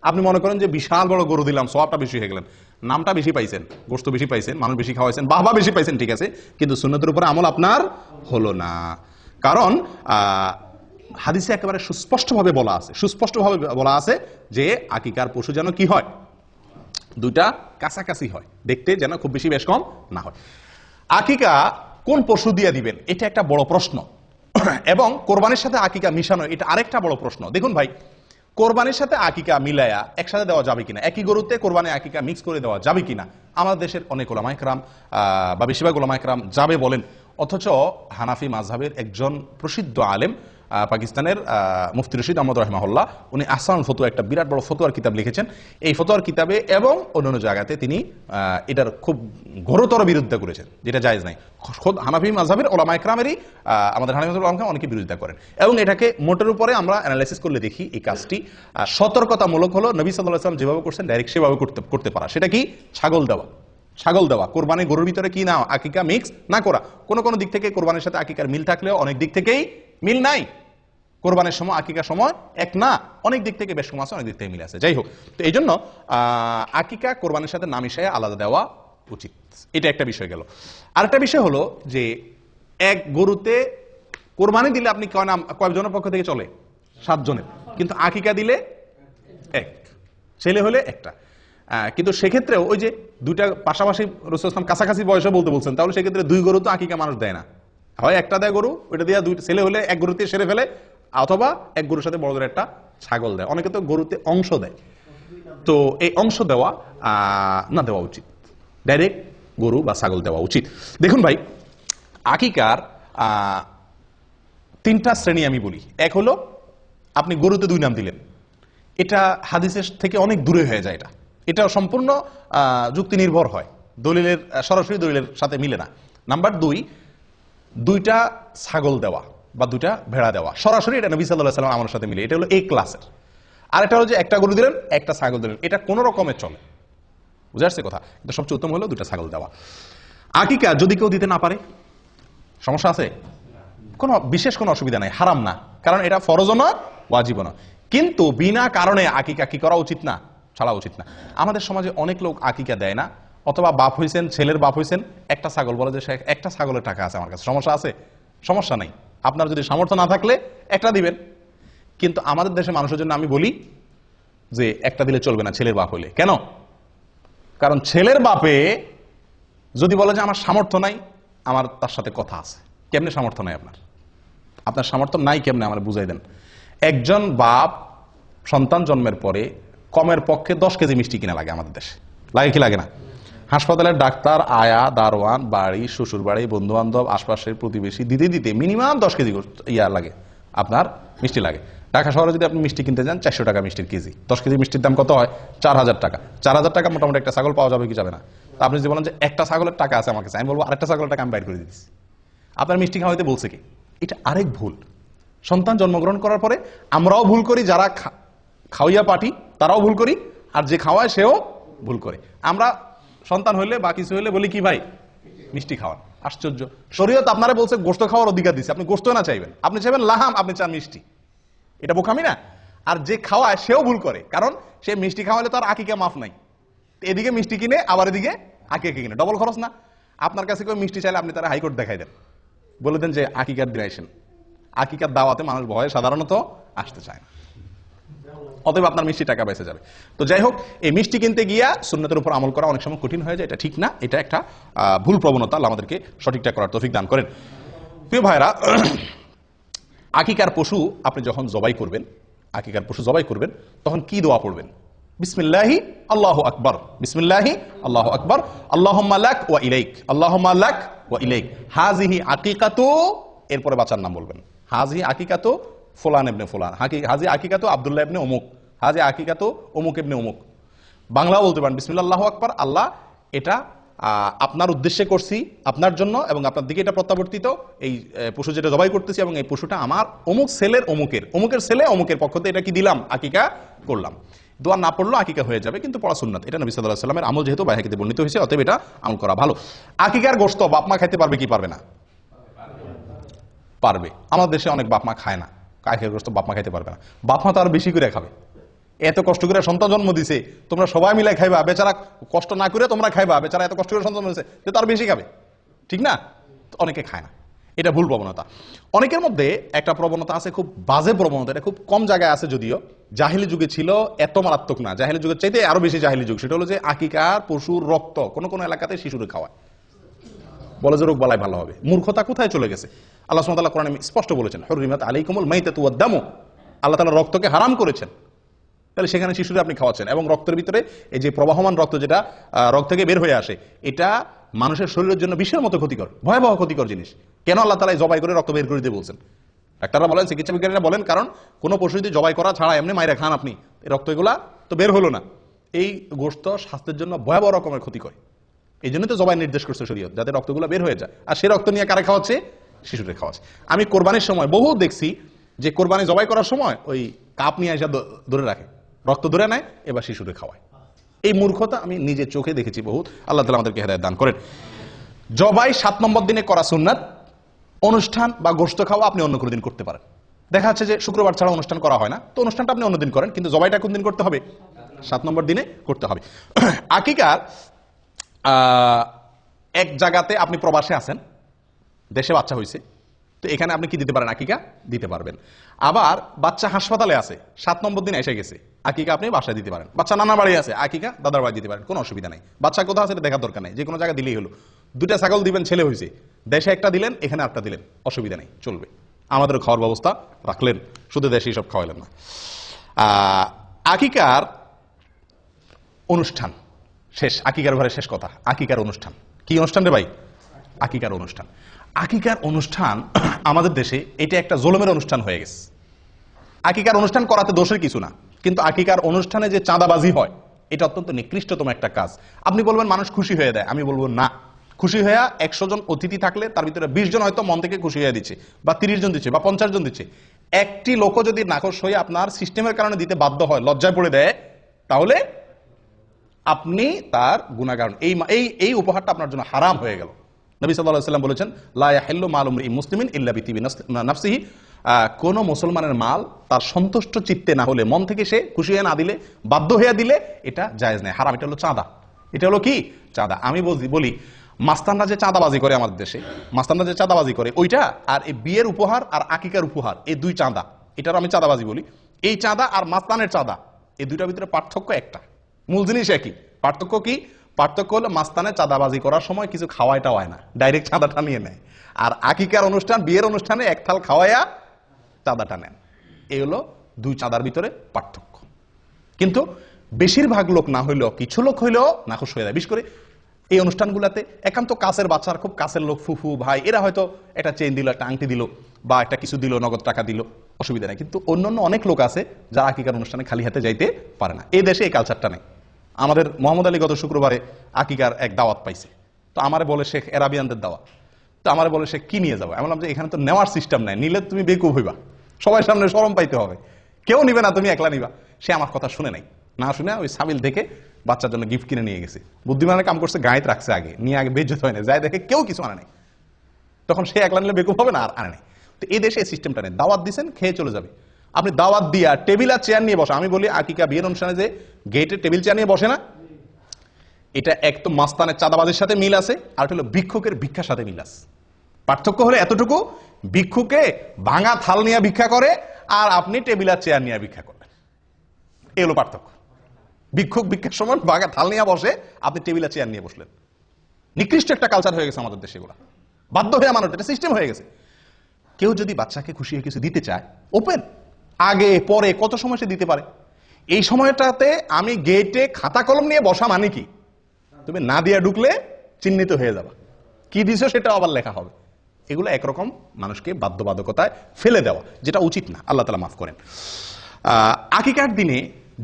আপনি মনে করেন যে বিশাল বড় গরু দিলাম, সওয়াবটা বেশি হয়ে গেলেন, নামটা বেশি পাইছেন, গোশত বেশি পাইছেন, মানুষ বেশি খাওয়াইছেন, বাহবা বেশি পাইছেন, ঠিক আছে, কিন্তু সুন্নতের উপরে আমল আপনার হলো না। কারণ হাদিসে একেবারে সুস্পষ্টভাবে বলা আছে যে আকিকার পশু যেন কি হয়? দুইটা কাছাকাছি হয়, দেখতে যেন খুব বেশি বেশ কম না হয়। আকিকা কোন পশু দিয়ে দিবেন, এটা একটা বড় প্রশ্ন। এবং কোরবানির সাথে আকিকা মিশানো, এটা আরেকটা বড় প্রশ্ন। দেখুন ভাই, কোরবানির সাথে আকিকা মিলায়া একসাথে দেওয়া যাবে কিনা, একই গরুতে কোরবানি আকিকা মিক্স করে দেওয়া যাবে কিনা, আমাদের দেশের অনেক উলামা ইকরাম বা বেশিরভাগ উলামা ইকরাম যাবে বলেন। অথচ হানাফি মাযহাবের একজন প্রসিদ্ধ আলেম পাকিস্তানের মুফতি রশিদ আহমদ রাহিমাহুল্লাহ, উনি আহসানুল ফতোয়া একটা বিরাট বড় ফতোয়ার কিতাব লিখেছেন। এই ফতোয়ার কিতাবে এবং অন্যান্য জায়গাতে তিনি এটার খুব ঘোরতর বিরোধিতা করেছেন, যেটা জায়েজ নাই। খোদ হানাফি মাযহাবের ওলামা ইকরামেরই আমাদের হানাফি মাযহাবের ওলামা অনেকে বিরোধিতা করেন, এবং এটাকে মোটের উপরে আমরা অ্যানালাইসিস করলে দেখি এই কাজটি সতর্কতামূলক হলো। নবী সাল্লাল্লাহু আলাইহি ওয়াসাল্লাম যেভাবে করছেন ডাইরেক্ট সেভাবে করতে পারা। সেটা কি? ছাগল দেওয়া। কোরবানি গরুর ভিতরে কি না আকিকা মিক্স না করা। কোন দিক থেকে কোরবানির সাথে আকিকার মিল থাকলেও অনেক দিক থেকেই মিল নাই। কোরবানির সময় আকিকার সময় এক না, অনেক দিক থেকে বেশ কম আছে, অনেক দিক থেকে মিল আছে। যাই হোক, তো এই জন্য আকিকা কোরবানির সাথে না মিশিয়ে আলাদা দেওয়া উচিত। এটা একটা বিষয় গেল। আরেকটা বিষয় হলো যে এক গরুতে কোরবানি দিলে আপনি কয়জনের পক্ষ থেকে চলে? 7 জনের। কিন্তু আকিকা দিলে এক, ছেলে হলে একটা। কিন্তু সেক্ষেত্রেও ওই যে দুইটা পাশাপাশি রাসূল সাল্লাল্লাহু কাছাকাছি বয়সে বলতে বলছেন, তাহলে সেক্ষেত্রে 2 গরু তো আকিকা মানুষ দেয় না। হয় একটা দেয় গরু, ওইটা দিয়ে 2 ছেলে হলে এক গরুতে সেরে ফেলে, অথবা এক গরুর সাথে বড় করে একটা ছাগল দেয়। অনেকে তো গরুতে অংশ দেয়। তো এই অংশ দেওয়া না দেওয়া উচিত, ডাইরেক্ট গরু বা ছাগল দেওয়া উচিত। দেখুন ভাই, আকিকার 3টা শ্রেণী আমি বলি। এক হলো আপনি গরুতে 2 নাম দিলেন, এটা হাদিসের থেকে অনেক দূরে হয়ে যায়। এটা সম্পূর্ণ যুক্তি নির্ভর হয়, দলিলের সরাসরি দলিলের সাথে মিলে না। নাম্বার 2, 2টা ছাগল দেওয়া বা 2টা ভেড়া দেওয়া সরাসরি, এটা নবী সাল্লাল্লাহু আলাইহি ওয়াসাল্লাম আমার সাথে মিলে। এটা হলো এই ক্লাসের। আর এটা হলো যে একটা গরু দিলেন, একটা ছাগল দিলেন, এটা কোন রকমের চলে। বুঝে আসছে কথা? কিন্তু সবচেয়ে উত্তম হলো 2টা ছাগল দেওয়া। আকিকা যদি কেউ দিতে না পারে, সমস্যা আছে? বিশেষ কোনো অসুবিধা নাই, হারাম না, কারণ এটা ফরজও না ওয়াজিবও না। কিন্তু বিনা কারণে আকিকা কি করা উচিত না? ছাড়া উচিত না। আমাদের সমাজে অনেক লোক আকিকা দেয় না, অথবা বাপ হইছেন, ছেলের বাপ হইছেন, একটা ছাগল বলে যে একটা ছাগলের টাকা আছে আমার কাছে, সমস্যা আছে? সমস্যা নাই। আপনার যদি সামর্থ্য না থাকলে একটা দিবেন। কিন্তু আমাদের দেশে মানুষের জন্য আমি বলি যে একটা দিলে চলবে না ছেলের বাপ হইলে। কেন? কারণ ছেলের বাপে যদি বলে যে আমার সামর্থ্য নাই, আমার তার সাথে কথা আছে। কেমনে সামর্থ্য নাই আপনার সামর্থ্য নাই কেমনে আমার বুঝাই দেন। একজন বাপ সন্তান জন্মের পরে কমের পক্ষে 10 কেজি মিষ্টি কিনা লাগে আমাদের দেশে, লাগে কি লাগে না? হাসপাতালের ডাক্তার, আয়া, দারোয়ান, বাড়ি, শ্বশুর বাড়ি, বন্ধু বান্ধব, আশপাশের প্রতিবেশী দিতে মিনিমাম 10 কেজি লাগে, আপনার মিষ্টি লাগে। ঢাকা শহরে যদি আপনি মিষ্টি কিনতে যান 400 টাকা মিষ্টির কেজি। 10 কেজি মিষ্টির দাম কত হয়? 4000 টাকা। 4000 টাকা মোটামুটি একটা ছাগল পাওয়া যাবে কি যাবে না? তা আপনি যদি বলেন যে একটা ছাগলের টাকা আছে আমার কাছে, আমি বলবো আরেকটা ছাগলের টাকা আমি বাইর করে দিচ্ছি। আপনার মিষ্টি খাওয়াইতে বলছে কি? এটা আরেক ভুল। সন্তান জন্মগ্রহণ করার পরে আমরাও ভুল করি, যারা খাওয়াইয়া পাঠি তারাও ভুল করি, আর যে খাওয়ায় সেও ভুল করে। আমরা সন্তান হইলে বা কিছু হইলে বলি কি ভাই মিষ্টি খাওয়ান। আশ্চর্য, শরীয়ত আপনারা বলছে গোশত খাওয়ার অধিকার দিচ্ছে, আপনি গোশত না চাইবেন, আপনি চাইবেন লাহাম, আপনি চান মিষ্টি। এটা বোকামি না? আর যে খাওয়ায় সেও ভুল করে, কারণ সে মিষ্টি খাওয়ালে তার আকিকা মাফ নাই। এদিকে মিষ্টি কিনে আবার এদিকে আকিকা কিনে, ডবল খরচ না? আপনার কাছে কেউ মিষ্টি চাইলে আপনি তারা হাইকোর্ট দেখাই দেন, বলে দেন যে আকিকার দিন আইসেন। আকিকার দাওয়াতে মানুষ ভয়ে সাধারণত আসতে চায় না, অতএব আপনার মিষ্টি টাকা বেঁচে যাবে। তো যাই হোক, এই মিষ্টি কিনতে গিয়া সুন্নতের উপর আমল করা অনেক সময় কঠিন হয়ে যায়, এটা ঠিক না, এটা একটা ভুল প্রবণতা। আল্লাহ আমাদেরকে সঠিকটা করার তৌফিক দান করেন। প্রিয় ভাইরা, আকিকার পশু আপনি যখন জবাই করবেন, তখন কি দোয়া পড়বেন? বিসমিল্লাহি আল্লাহু আকবার, বিসমিল্লাহি আল্লাহু আকবার, আল্লাহুম্মা লাক ওয়া ইলাইক, আল্লাহুম্মা লাক ওয়া ইলাইক, হাযিহি আকিকাতু, এরপরে বাচ্চার নাম বলবেন, হাযিহি আকিকাতু ফুলান ইবনে ফুলান, হাজি আকিকাতু আব্দুল্লাহ ইবনে অমুক, হাজি আকিকাতু অমুক ইবনে অমুক। বাংলা বলতে পারেন বিসমিল্লাহ আল্লাহু আকবার, আল্লাহ এটা আপনার উদ্দেশ্যে করছি, আপনার জন্য, এবং আপনার দিকে এটা প্রত্যাবর্তিত, এই পশু যেটা জবাই করতেছি, এবং এই পশুটা আমার অমুক ছেলের অমুকের ছেলে অমুকের পক্ষ থেকে এটা কি দিলাম, আকিকা করলাম। দোয়া না পড়লেও আকিকা হয়ে যাবে, কিন্তু পড়া সুন্নাত। এটা নবী সাল্লাল্লাহু আলাইহি ওয়াসাল্লামের আমল, যেহেতু বাইহাকিতে বর্ণিত হয়েছে, অতএব এটা আমল করা ভালো। আকিকার গোশত বাপ মা খাইতে পারবে কি পারবে না? পারবে। আমাদের দেশে অনেক বাপ মা খায় না, আকিকার গোশত বাপ মা খাইতে পারবে না। বাপ মা তো আরো বেশি করে খাবে, এত কষ্ট করে সন্তান জন্ম দিছে, তোমরা সবাই মিলে খাইবা, বেচারা কষ্ট না করে তোমরা খাইবা, বেচারা এত কষ্ট করে সন্তান দিয়েছে, যে তার বেশি খাবে, ঠিক না? অনেকে খায় না, এটা ভুল প্রবণতা। অনেকের মধ্যে একটা প্রবণতা আছে, খুব বাজে প্রবণতা, এটা খুব কম জায়গায় আছে যদিও, জাহিলি যুগে ছিল, এত মারাত্মক না, জাহিলি যুগের চাইতে আরো বেশি জাহিলি যুগ। সেটা হলো যে আকিকার পশুর রক্ত কোন কোন এলাকাতে শিশুরে খাওয়ায়, বলে যে রোগ বালাই ভালো হবে। মূর্খতা কোথায় চলে গেছে? আল্লাহ সুবহানাহু ওয়া তাআলা কোরআনে স্পষ্ট বলেছেন, হুররিমাত আলাইকুমুল মাইতাতু ওয়াদ দামু, আল্লাহ তাআলা রক্তকে হারাম করেছেন। তাহলে সেখানে শিশুরা আপনি খাওয়াচ্ছেন, এবং রক্তের ভিতরে এই যে প্রবাহমান রক্ত যেটা রক্ত থেকে বের হয়ে আসে, এটা মানুষের শরীরের জন্য বিষের মতো ক্ষতিকর, ভয়াবহ ক্ষতিকর জিনিস। কেন আল্লাহ তাআলা জবাই করে রক্ত বের করে দিতে বলছেন? ডাক্তাররা বলেন, চিকিৎসা বিজ্ঞানীরা বলেন, কারণ কোনো পশু যদি জবাই করা ছাড়া এমনি মাইরা খান আপনি, এই রক্ত এগুলা তো বের হলো না, এই গোশত স্বাস্থ্যের জন্য ভয়াবহ রকমের ক্ষতি করে। এই জন্য তো জবাই নির্দেশ করছে শরীয়ত, যাতে রক্তগুলো বের হয়ে যায়। আর সে রক্ত নিয়ে কারে খাওয়াচ্ছে? শিশুদের খাওয়াচ্ছে। আমি কোরবানির সময় বহু দেখছি যে কোরবানি জবাই করার সময় ওই কাপ নিয়ে এসে ধরে রাখে, রক্ত ধরে নেয়, এবার শিশুদের খাওয়ায়। এই মূর্খতা আমি নিজের চোখে দেখেছি বহুত। আল্লাহ তাআলা আমাদেরকে হেদায়েত দান করেন। জবাই 7 নম্বর দিনে করা সুন্নাত। অনুষ্ঠান বা গোশত খাওয়া আপনি অন্য কোনো দিন করতে পারেন। দেখা যাচ্ছে যে শুক্রবার ছাড়া অনুষ্ঠান করা হয় না, তো অনুষ্ঠানটা আপনি অন্যদিন করেন, কিন্তু জবাইটা কোন দিন করতে হবে? 7 নম্বর দিনে করতে হবে। আকিকার এক জায়গাতে আপনি প্রবাসে আছেন, দেশে বাচ্চা হয়েছে, তো এখানে আপনি কি দিতে পারেন? আকিকা দিতে পারবেন। আবার বাচ্চা হাসপাতালে আছে, 7 নম্বর দিন এসে গেছে, আকিকা আপনি বাসায় দিতে পারেন। বাচ্চা নানা বাড়ি আছে, আকিকা দাদার বাড়ি দিতে পারেন, কোনো অসুবিধা নেই। বাচ্চা কোথাও আছে দেখার দরকার নেই, যে কোনো জায়গায় দিলেই হলো। 2টা ছাগল দিবেন, ছেলে হয়েছে, দেশে একটা দিলেন, এখানে একটা দিলেন, অসুবিধা নেই, চলবে। আমাদের খাওয়ার ব্যবস্থা রাখলেন, শুধু দেশেই সব খাওয়াইলেন না। আকিকার অনুষ্ঠান শেষ, আকিকার ঘরে শেষ কথা, আকিকার অনুষ্ঠান। কি অনুষ্ঠান রে ভাই? আকিকার অনুষ্ঠান। আকিকার অনুষ্ঠান আমাদের দেশে এটা একটা জুলুমের অনুষ্ঠান হয়ে গেছে। আকিকার অনুষ্ঠান করাতে দোষের কিছু না, কিন্তু আকিকার অনুষ্ঠানে যে চাঁদাবাজি হয় এটা অত্যন্ত নিকৃষ্টতম একটা কাজ। আপনি বলবেন মানুষ খুশি হয়ে দেয়, আমি বলবো না। খুশি হয়ে 100 জন অতিথি থাকলে তার ভিতরে 20 জন হয়তো মন থেকে খুশি হয়ে দিচ্ছে, বা 30 জন দিচ্ছে, বা 50 জন দিচ্ছে। একটি লোক যদি নাখোশ হয়ে আপনার সিস্টেমের কারণে দিতে বাধ্য হয়, লজ্জায় পড়ে দেয়, তাহলে আপনি তার গুনাহগার। এই উপহারটা আপনার জন্য হারাম হয়ে গেল। নবী সাল্লাল্লাহু আলাইহি ওয়াসাল্লাম বলেছেন, লা ইয়াহিল্লু মালু ইমরিইন মুসলিমিন ইল্লা বিতিবি নাফসিহি। কোন মুসলমানের মাল তার সন্তুষ্ট চিত্তে না হলে, মন থেকে সে খুশি হয়ে না দিলে, বাধ্য হয়ে দিলে, এটা জায়েজ নেই, হারাম। এটা হলো চাঁদা। এটা হলো কি? চাঁদা। আমি বলি মাস্তানরা যে চাঁদাবাজি করে আমাদের দেশে, মাস্তানরা যে চাঁদাবাজি করে ওইটা, আর এই বিয়ের উপহার আর আকিকার উপহার, এই 2 চাঁদা, এটার আমি চাঁদাবাজি বলি। এই চাঁদা আর মাস্তানের চাঁদা, এই দুইটার ভিতরে পার্থক্য একটা, মূল জিনিস একই। পার্থক্য কি? পার্থক্য হলো মাস্তানে চাঁদাবাজি করার সময় কিছু খাওয়াইটা হয় না, ডাইরেক্ট চাঁদাটা নিয়ে নেয়। আর আকিকার অনুষ্ঠান, বিয়ের অনুষ্ঠানে এক থাল খাওয়াইয়া চাঁদাটা নেন। এই হলো 2 চাঁদার ভিতরে পার্থক্য। কিন্তু বেশিরভাগ লোক না হইলেও কিছু লোক হইলেও নাখোশ হয়ে যায়। বিশেষ করে এই অনুষ্ঠানগুলোতে একান্ত কাছের বাচ্চার, খুব কাছের লোক, ফুফু ভাই, এরা হয়তো একটা চেইন দিল, একটা আংটি দিল, বা একটা কিছু দিল, নগদ টাকা দিল, অসুবিধা নেই। কিন্তু অন্যান্য অনেক লোক আছে যারা আকিকার অনুষ্ঠানে খালি হাতে যাইতে পারে না। এই দেশে এই কালচারটা নেই। আমাদের মোহাম্মদ আলী গত শুক্রবারে আকিকার এক দাওয়াত পাইছে, তো আমারে বলে শেখ এরাবিয়ানদের দাওয়াত, তো আমারে বলে সে কি নিয়ে যাবো। আমি বললাম যে এখানে তো নেওয়ার সিস্টেম নাই, নিলে তুমি বেকুব হইবা, সবাই সামনে শরম পাইতে হবে, কেউ নিবে না, তুমি একলা নিবা। সে আমার কথা শুনে নাই, না শুনে ওই সাবিল থেকে বাচ্চার জন্য গিফট কিনে নিয়ে গেছে। বুদ্ধিমানের কাম করছে, গায়েত রাখছে আগে, নিয়ে আগে বেজ্জত হয় না, যাই দেখে কেউ কিছু আনে নাই, তখন সে একলা নিলে বেকুব হবে না, আর আনে নাই। তো এই দেশে এই সিস্টেমটা নেই, দাওয়াত দিচ্ছেন, খেয়ে চলে যাবে। আপনি দাওয়াত দিয়া টেবিল আর চেয়ার নিয়ে বসা, আমি বলি আকিকা বিয়ের অনুষ্ঠানে যে গেটে টেবিল চেয়ার নিয়ে বসে না, এটা এক তো মাস্তানের চাঁদাবাজির সাথে মিল আছে, আর হলো ভিক্ষুকের ভিক্ষার সাথে মিল আছে। পার্থক্য হলো এতটুকু, ভিক্ষুকে ভাঙা থাল নিয়ে ভিক্ষা করে, আর আপনি টেবিল আর চেয়ার নিয়ে ভিক্ষা করবেন, এই হলো পার্থক্য। ভিক্ষুক ভিক্ষার সময় ভাঙা থাল নিয়ে বসে, আপনি টেবিল আর চেয়ার নিয়ে বসলেন। নিকৃষ্ট একটা কালচার হয়ে গেছে আমাদের দেশে, এগুলো বাধ্য হয়ে মানুষ, এটা সিস্টেম হয়ে গেছে। কেউ যদি বাচ্চাকে খুশি হয়ে কিছু দিতে চায়, ওপেন, আগে পরে কত সময় সে দিতে পারে। এই সময়টাতে আমি গেটে খাতা কলম নিয়ে বসা মানে কি, তুমি না দিয়ে ঢুকলে চিহ্নিত হয়ে যাবা, কি দিছো সেটা আবার লেখা হবে। এগুলো একরকম মানুষকে বাধ্যবাধকতায় ফেলে দেওয়া, যেটা উচিত না, আল্লাহ তাআলা মাফ করেন। আকিকার দিনে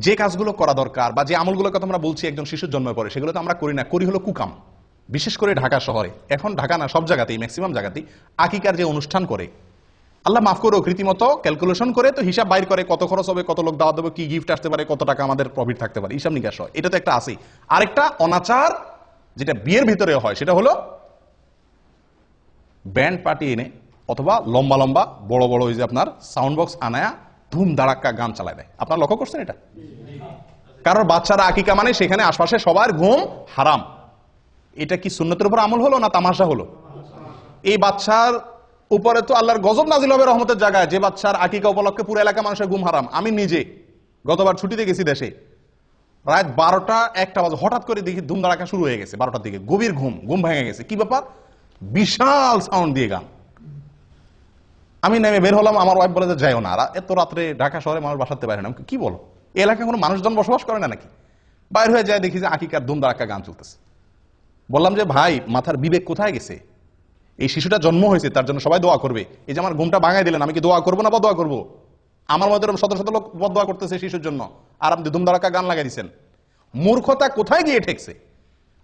যে কাজগুলো করা দরকার, বা যে আমলগুলোর কথা আমরা বলছি একজন শিশুর জন্মের পরে, সেগুলো তো আমরা করি না, করি হলো কুকাম। বিশেষ করে ঢাকা শহরে, এখন ঢাকা না, সব জায়গাতেই, ম্যাক্সিমাম জায়গাতেই আকিকার যে অনুষ্ঠান করে, আল্লাহ মাফ করুক, রীতিমতো ক্যালকুলেশন করে তো হিসাব বাইর করে, কত খরচ হবে, কত লোক দাওয়াত দেবে, কি গিফট আসতে পারে, কত টাকা আমাদের প্রফিট থাকতে পারে, হিসাব নিকাশ হয়। এটা তো একটা আছেই। আরেকটা অনাচার যেটা বিয়ের ভিতরে হয়, সেটা হলো ব্যান্ড পার্টি এনে, অথবা লম্বা লম্বা বড় বড় ওই যে আপনার সাউন্ড বক্স আনায়া ধুম ধাড়াক্কা গান চালায় দেয়। আপনারা লক্ষ্য করছেন এটা? কারণ বাচ্চারা আকিকা মানে সেখানে আশপাশে সবার ঘুম হারাম। এটা কি সুন্নতের উপর আমল হলো না তামাশা হলো? এই বাচ্চার উপরে তো আল্লাহর গজব নাজিল হবে রহমতের জায়গায়, যে বাচ্চার আকিকা উপলক্ষে পুরো এলাকা মানুষের ঘুম হারাম। আমি নিজে গতবার ছুটিতে গেছি দেশে, রাত 12টা 1টা বাজে, হঠাৎ করে দেখি ধুম ধাড়াক্কা শুরু হয়ে গেছে 12টার দিকে, গভীর ঘুম ভেঙে গেছে। কি ব্যাপার? বিশাল সাউন্ড দিয়ে গান। আমি নেমে বের হলাম, আমার ওয়াইফ বলে যে যাইও না, এত রাত্রে ঢাকা শহরে মানুষ বাসাতে পারে না। কি বলো, এই এলাকায় কোনো মানুষজন বসবাস করে না নাকি? বাইর হয়ে যায়, দেখি যে আকিকার ধুম ধাড়াক্কা গান চলতেছে। বললাম যে ভাই, মাথার বিবেক কোথায় গেছে? এই শিশুটা জন্ম হয়েছে, তার জন্য সবাই দোয়া করবে। এই যে আমার ঘুমটা ভাঙাই দিলেন, আমি কি দোয়া করবো না বদোয়া করবো? আমার মধ্যে শত শত লোক বদোয়া করতেছে শিশুর জন্য, আর আপনি ধুমধারাক্কা গান লাগাই দিচ্ছেন। মূর্খতা কোথায় গিয়ে ঠেকছে?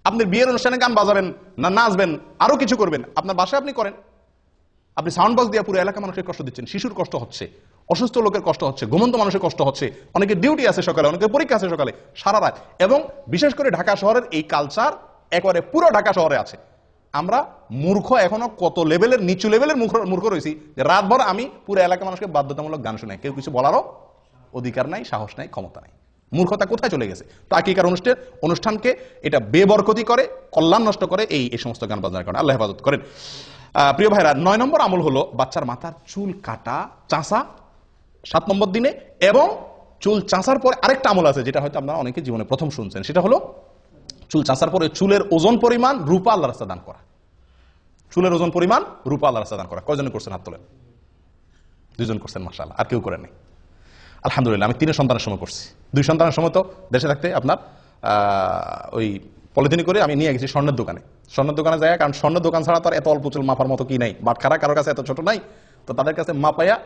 আপনি বিয়ের অনুষ্ঠানে গান বাজাবেন না, নাচবেন, আরো কিছু করবেন, আপনার বাসায় আপনি করেন। আপনি সাউন্ড বক্স দিয়ে পুরো এলাকা মানুষের কষ্ট দিচ্ছেন। শিশুর কষ্ট হচ্ছে, অসুস্থ লোকের কষ্ট হচ্ছে, ঘুমন্ত মানুষের কষ্ট হচ্ছে, অনেকের ডিউটি আছে সকালে, অনেকের পরীক্ষা আছে সকালে, সারা রাত। এবং বিশেষ করে ঢাকা শহরের এই কালচার একেবারে পুরো ঢাকা শহরে আছে। আমরা মূর্খ, এখনো কত লেভেলের নিচু লেভেলের মূর্খ রয়েছি যে রাতভর আমি পুরো এলাকা মানুষকে বাধ্যতামূলক গান শুনে, কেউ কিছু বলারও অধিকার নাই, সাহস নাই, ক্ষমতা নাই। মূর্খতা কোথায় চলে গেছে? তো আকিকার অনুষ্ঠানকে এটা বেবরকতি করে, কল্যাণ নষ্ট করে এই সমস্ত গান বাজনার কারণে। আল্লাহ হেফাজত করেন। প্রিয় ভাইরা, 9 নম্বর আমল হলো বাচ্চার মাথার চুল কাটা, চাঁচা 7 নম্বর দিনে। এবং চুল চাঁচার পরে আরেকটা আমল আছে, যেটা হয়তো আপনারা অনেকে জীবনে প্রথম শুনছেন। সেটা হলো চুল চাঁচার পরে চুলের ওজন পরিমাণ রূপা আল্লাহর রাস্তায় দান করা। চুলের ওজন পরিমাণ রূপা আল্লাহর রাস্তায় দান করা। কয়জনে করছেন? হাত তোলেন। 2 জন করছেন, মাশাআল্লাহ। আর কেউ করেন নাই? আলহামদুলিল্লাহ। আমি 3 সন্তানের সময় করছি। 2 সন্তানের সময় তো দেশে থাকতে আপনার ওই পলিথিন করে আমি নিয়ে গেছি স্বর্ণের দোকানে। স্বর্ণের দোকানে যায়, কারণ স্বর্ণের দোকান ছাড়া তার এত অল্প চুল মাপার মতো কি নাই, বাটখারা কারোর কাছে এত ছোট নাই। তো তাদের কাছে মাপাইয়া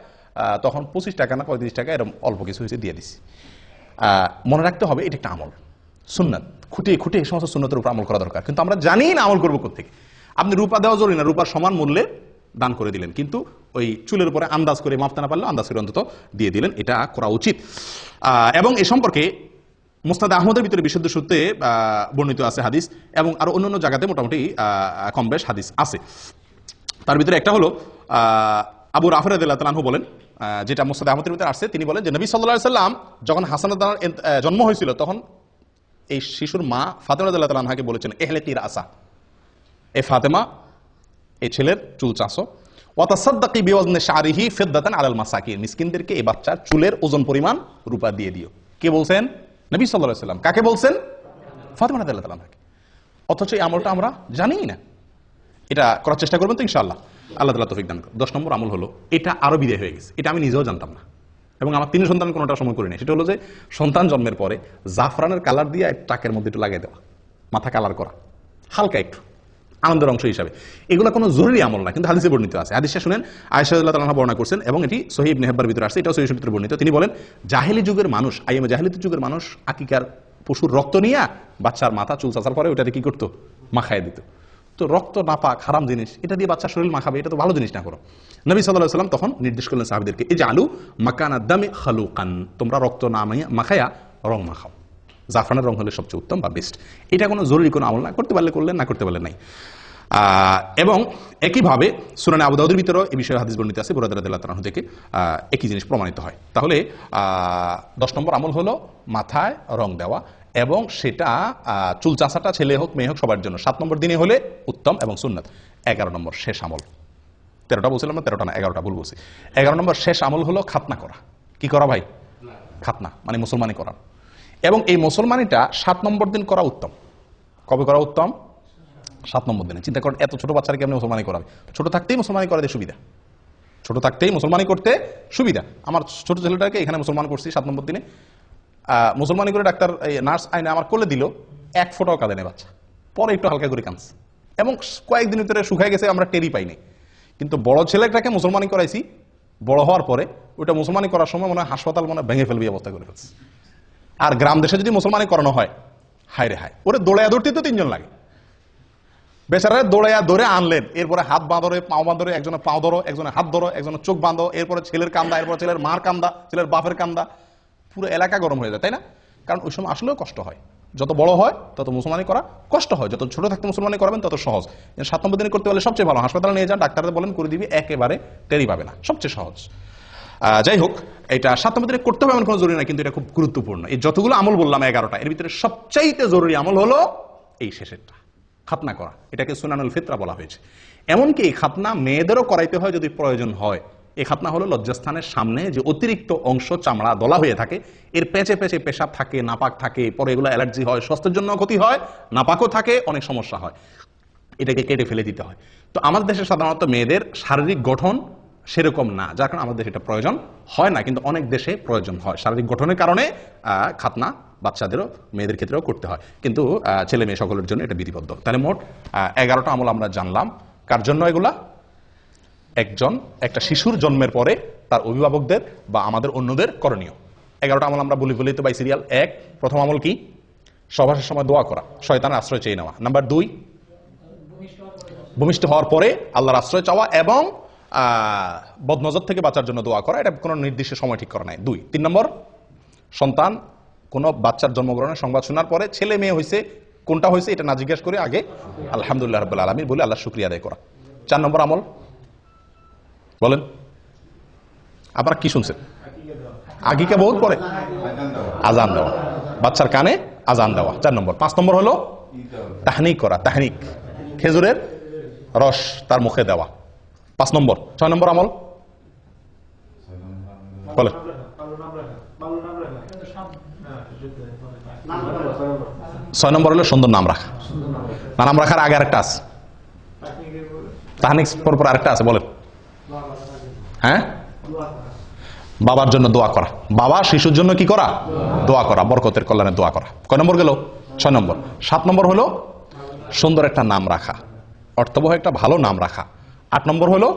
তখন 25 টাকা না 35 টাকা এরকম অল্প কিছু হয়েছে দিয়ে দিছি। মনে রাখতে হবে এটা একটা আমল, সুন্নাত। খুঁটিয়ে খুঁটিয়ে এই সমস্ত সুন্নতের উপর আমল করা দরকার। কিন্তু আমরা জানি না আমল করবো কোথেকে। আপনি রূপা দেওয়া জরুরি না, রূপার সমান মূল্যে দান করে দিলেন, কিন্তু ওই চুলের উপরে আন্দাজ করে মাপতে না পারলে আন্দাজ করে অন্তত দিয়ে দিলেন, এটা করা উচিত। এবং এ সম্পর্কে মুসনাদ আহমদের ভিতরে বিশুদ্ধ সূত্রে বর্ণিত আছে হাদিস, এবং আরো অন্যান্য জায়গাতে মোটামুটি কম বেশ হাদিস আছে। তার ভিতরে একটা হলো আবু রাফি রাদিয়াল্লাহু তাআলা আনহু বলেন, যেটা মুসনাদ আহমদের ভিতরে আসছে, তিনি বলেন যে নবী সাল্লাল্লাহু আলাইহি সাল্লাম যখন হাসানের জন্ম হয়েছিল, তখন এই শিশুর মা ফাতেমা রাদিয়াল্লাহু তাআলা আনহাকে বলেছেন, ইহলিকি রাসা, এ ফাতেমা এই ছেলের চুল চাঁচো, ওয়া তাসাদদাকি বিওয়াজনি শারিহি ফিদ্দাতান আলাল মাসাকিন, মিসকিনদেরকে এই বাচ্চার চুলের ওজন পরিমাণ রূপা দিয়ে দিও। কে বলছেন? নবী সাল্লাল্লাহু আলাইহি সাল্লাম। কাকে বলছেন? ফাতেমা রাদিয়াল্লাহু তাআলা আনহাকে। অথচ এই আমলটা আমরা জানিই না। এটা করার চেষ্টা করবেন তো ইনশাআল্লাহ, আল্লাহ তাআলা তৌফিক দান করুন। 10 নম্বর আমল হলো, এটা আরো বিদায় হয়ে গেছে, এটা আমি নিজেও জানতাম না, এবং আমার 3 সন্তান কোনোটা সময় করি না। সেটা হলো যে সন্তান জন্মের পরে জাফরানের কালার দিয়ে টাকের মধ্যে একটু লাগিয়ে দেওয়া, মাথা কালার করা হালকা একটু, আনন্দের অংশ হিসাবে। এগুলো কোনো জরুরি আমল না, কিন্তু হাদিসে বর্ণিত আছে। হাদিসটা শুনেন, আয়েশা রাদিয়াল্লাহু তাআলা বর্ণনা করছেন, এবং এটি সহিহ ইবনে হিব্বানের ভিতরে আছে, এটাও সহিহ ভিতরে বর্ণিত। তিনি বলেন, জাহেলি যুগের মানুষ, আইয়ামে জাহেলিয়াতের যুগের মানুষ আকিকার পশুর রক্ত নিয়ে বাচ্চার মাথা চুল চাচার পরে ওটাতে কি করতো? মাখায় দিত। তো রক্ত নাপাক, হারাম জিনিস, এটা দিয়ে বাচ্চার শরীর মাখাবে, এটা তো ভালো জিনিস না করো। নবী সাল্লাল্লাহু আলাইহি ওয়াসাল্লাম তখন নির্দেশ করলেন সাহাবীদেরকে, ইজআলু মাকানা দামি খালুকান, তোমরা রক্ত না মাখায়া রং মাখাও। জাফরানের রং হলে সবচেয়ে উত্তম বা বেস্ট। এটা কোনো জরুরি কোনো আমল না, করতে পারলে করলেন, না করতে পারলে নাই। এবং একইভাবে সুনানে আবু দাউদের ভিতরেও এই বিষয়ে হাদিস বর্ণিত আছে, বুরায়দা রাদিয়াল্লাহু তাআলা থেকে একই জিনিস প্রমাণিত হয়। তাহলে 10 নম্বর আমল হলো মাথায় রং দেওয়া, এবং সেটা চুল চাঁচাটা ছেলে হোক মেয়ে হোক সবার জন্য। 7 নম্বর দিনে হলে উত্তম এবং সুন্নাত। 11 নম্বর শেষ আমল, 13টা বলছিলাম না, 13টা না 11টা ভুল বলছি। 11 নম্বর শেষ আমল হলো খাতনা করা। কি করা ভাই? খাতনা মানে মুসলমানি করা। এবং এই মুসলমানিটা 7 নম্বর দিন করা উত্তম। কবে করা উত্তম? 7 নম্বর দিনে। চিন্তা করেন, এত ছোট বাচ্চারা কেমন মুসলমানি করাবে? ছোট থাকতেই মুসলমানি করাতে সুবিধা, ছোট থাকতেই মুসলমানি করতে সুবিধা। আমার ছোট ছেলেটাকে এখানে মুসলমান করছি 7 নম্বর দিনে। মুসলমানি করে ডাক্তার নার্স আইনে আমার কোলে দিল, 1 ফোঁটাও কাঁদে নেই বাচ্চা। পরে একটু হালকা করে কাঁদছে, এবং কয়েকদিন ভিতরে শুকায় গেছে, আমরা টেরই পাইনি। কিন্তু বড় ছেলেটাকে মুসলমানি করাইছি, বড় হওয়ার পরে ওইটা মুসলমানি করার সময় মনে হয় হাসপাতাল মনে ভেঙে ফেলবে অবস্থা করে ফেলছে। আর গ্রাম দেশে যদি মুসলমানি করানো হয়, হায় রে হায়, ওরে দৌড়াইয়া ধরতে তো 3 জন লাগে। বেচারা দৌড়াইয়া ধরে আনলেন, এরপরে হাত বাঁধরে, পাও বাঁধরে, একজনের পাও ধরো, একজনের হাত ধরো, একজনের চোখ বাঁধো, এরপরে ছেলের কান্দা, এরপরে ছেলের মার কান্দা, ছেলের বাপের কান্দা, পুরো এলাকা গরম হয়ে যায়, তাই না? কারণ ওই সময় আসলেও কষ্ট হয়। যত বড় হয় তত মুসলমানি করা কষ্ট হয়, যত ছোট থাকতে মুসলমানি করাবেন তত সহজ। 7 নম্বর দিনে করতে পারলে সবচেয়ে ভালো। হাসপাতালে নিয়ে যান, ডাক্তাররা বলেন করে দিবি, একেবারে টেরি পাবে না, সবচেয়ে সহজ। যাই হোক, এটা 7 নম্বর দিনে করতে হবে এমন কোনো জরুরি না, কিন্তু এটা খুব গুরুত্বপূর্ণ। এই যতগুলো আমল বললাম 11টা, এর ভিতরে সবচাইতে জরুরি আমল হলো এই শেষেরটা, খাতনা করা। এটাকে সুনানুল ফিতরা বলা হয়েছে। এমনকি এই খাতনা মেয়েদেরও করাইতে হয় যদি প্রয়োজন হয়। এই খাতনা হলো লজ্জাস্থানের সামনে যে অতিরিক্ত অংশ চামড়া দলা হয়ে থাকে, এর পেঁচে পেঁচে পেশাব থাকে, নাপাক থাকে, পরে এগুলো অ্যালার্জি হয়, স্বাস্থ্যের জন্য ক্ষতি হয়, নাপাকও থাকে, অনেক সমস্যা হয়। এটাকে কেটে ফেলে দিতে হয়। তো আমাদের দেশে সাধারণত মেয়েদের শারীরিক গঠন সেরকম না, যার কারণে আমাদের এটা প্রয়োজন হয় না, কিন্তু অনেক দেশে প্রয়োজন হয়। শারীরিক গঠনের কারণে খাতনা বাচ্চাদেরও মেয়েদের ক্ষেত্রেও করতে হয়, কিন্তু ছেলে মেয়ে সকলের জন্য এটা বিধিবদ্ধ। তাহলে মোট 11টা আমল আমরা জানলাম। কার জন্য এগুলা? একটা শিশুর জন্মের পরে তার অভিভাবকদের বা আমাদের অন্যদের করণীয়। 11টা আমল আমরা বলি তো বাই সিরিয়াল। 1, প্রথম আমল কি? সহবাসের সময় দোয়া করা, শয়তানের আশ্রয় চেয়ে নেওয়া। নাম্বার 2, ভূমিষ্ঠ হওয়ার পরে আল্লাহর আশ্রয় চাওয়া এবং বদনজর থেকে বাঁচার জন্য দোয়া করা। এটা কোনো নির্দিষ্ট সময় ঠিক করা নাই। 2, 3 নম্বর, সন্তান কোনো বাচ্চার জন্মগ্রহণের সংবাদ শোনার পরে ছেলে মেয়ে হয়েছে, কোনটা হয়েছে এটা না জিজ্ঞেস করে আগে আলহামদুলিল্লাহ রাব্বিল আলামিন বলে আল্লাহর শুকরিয়া আদায় করা। 4 নম্বর আমল বলেন, আপনারা কি শুনছেন? আকিকা বহুত পরে আজান দেওয়া, বাচ্চার কানে আজান দেওয়া 4 নম্বর। 5 নম্বর হলো তাহনিক করা, তাহনিক, খেজুরের রস তার মুখে দেওয়া 5 নম্বর। 6 নম্বর আমল বলেন। 6 নম্বর হলো সুন্দর নাম রাখা। নাম রাখার আগে আরেকটা আছে, তাহনিক পর আরেকটা আছে, বলেন। হ্যাঁ, বাবার জন্য দোয়া করা, বাবা শিশুর জন্য কি করা? দোয়া করা, বরকতের কল্যাণে দোয়া করা। কয় নম্বর গেল? 6 নম্বর। 7 নম্বর হলো সুন্দর একটা নাম রাখা, অর্থবহ একটা ভালো নাম রাখা। 8 নম্বর হলো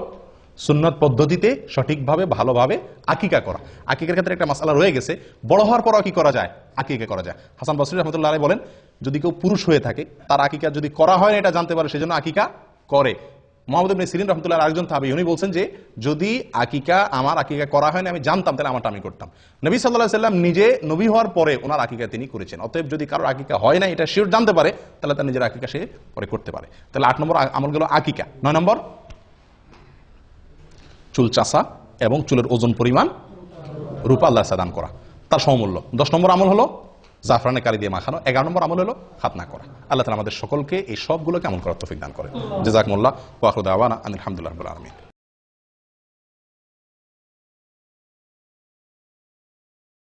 সুন্নত পদ্ধতিতে সঠিকভাবে ভালোভাবে আকিকা করা। আকিকার ক্ষেত্রে একটা মাসআলা রয়ে গেছে, বড় হওয়ার পরও কি করা যায়? আকিকা করা যায়। হাসান বসরি রাহমাতুল্লাহ আলাইহি বলেন, যদি কেউ পুরুষ হয়ে থাকে তার আকিকা যদি করা হয় না এটা জানতে পারে, সেজন্য আকিকা করে। মুহাম্মদ ইবনে সিরিন রাহমাতুল্লাহ আরেকজন তাবঈ, উনি বলছেন যে যদি আমার আকিকা করা হয় না আমি জানতাম তাহলে আমারটা আমি করতাম। নবী সাল্লাল্লাহু আলাইহি সাল্লাম নিজে নবী হওয়ার পরে ওনার আকিকা তিনি করেছেন। অতএব যদি কারোর আকিকা হয় না এটা শিওর জানতে পারে তাহলে তার নিজের আকিকা সে পরে করতে পারে। তাহলে 8 নম্বর আমল গেল আকিকা। 9 নম্বর চুল চাষা এবং চুলের ওজন পরিমাণ রূপা আল্লাহ সাদান করা, তার সমমূল্য। 10 নম্বর আমল হলো জাফরানে কালি দিয়ে মাখানো। 11 নম্বর আমল হলো খাতনা করা। আল্লাহ তাআলা আমাদের সকলকে এই সবগুলোকে আমল করার তৌফিক দান করে। জাযাকুমুল্লাহ ওয়া আখিরু দাওয়ানা আলহামদুলিল্লাহি রাব্বিল আলামিন।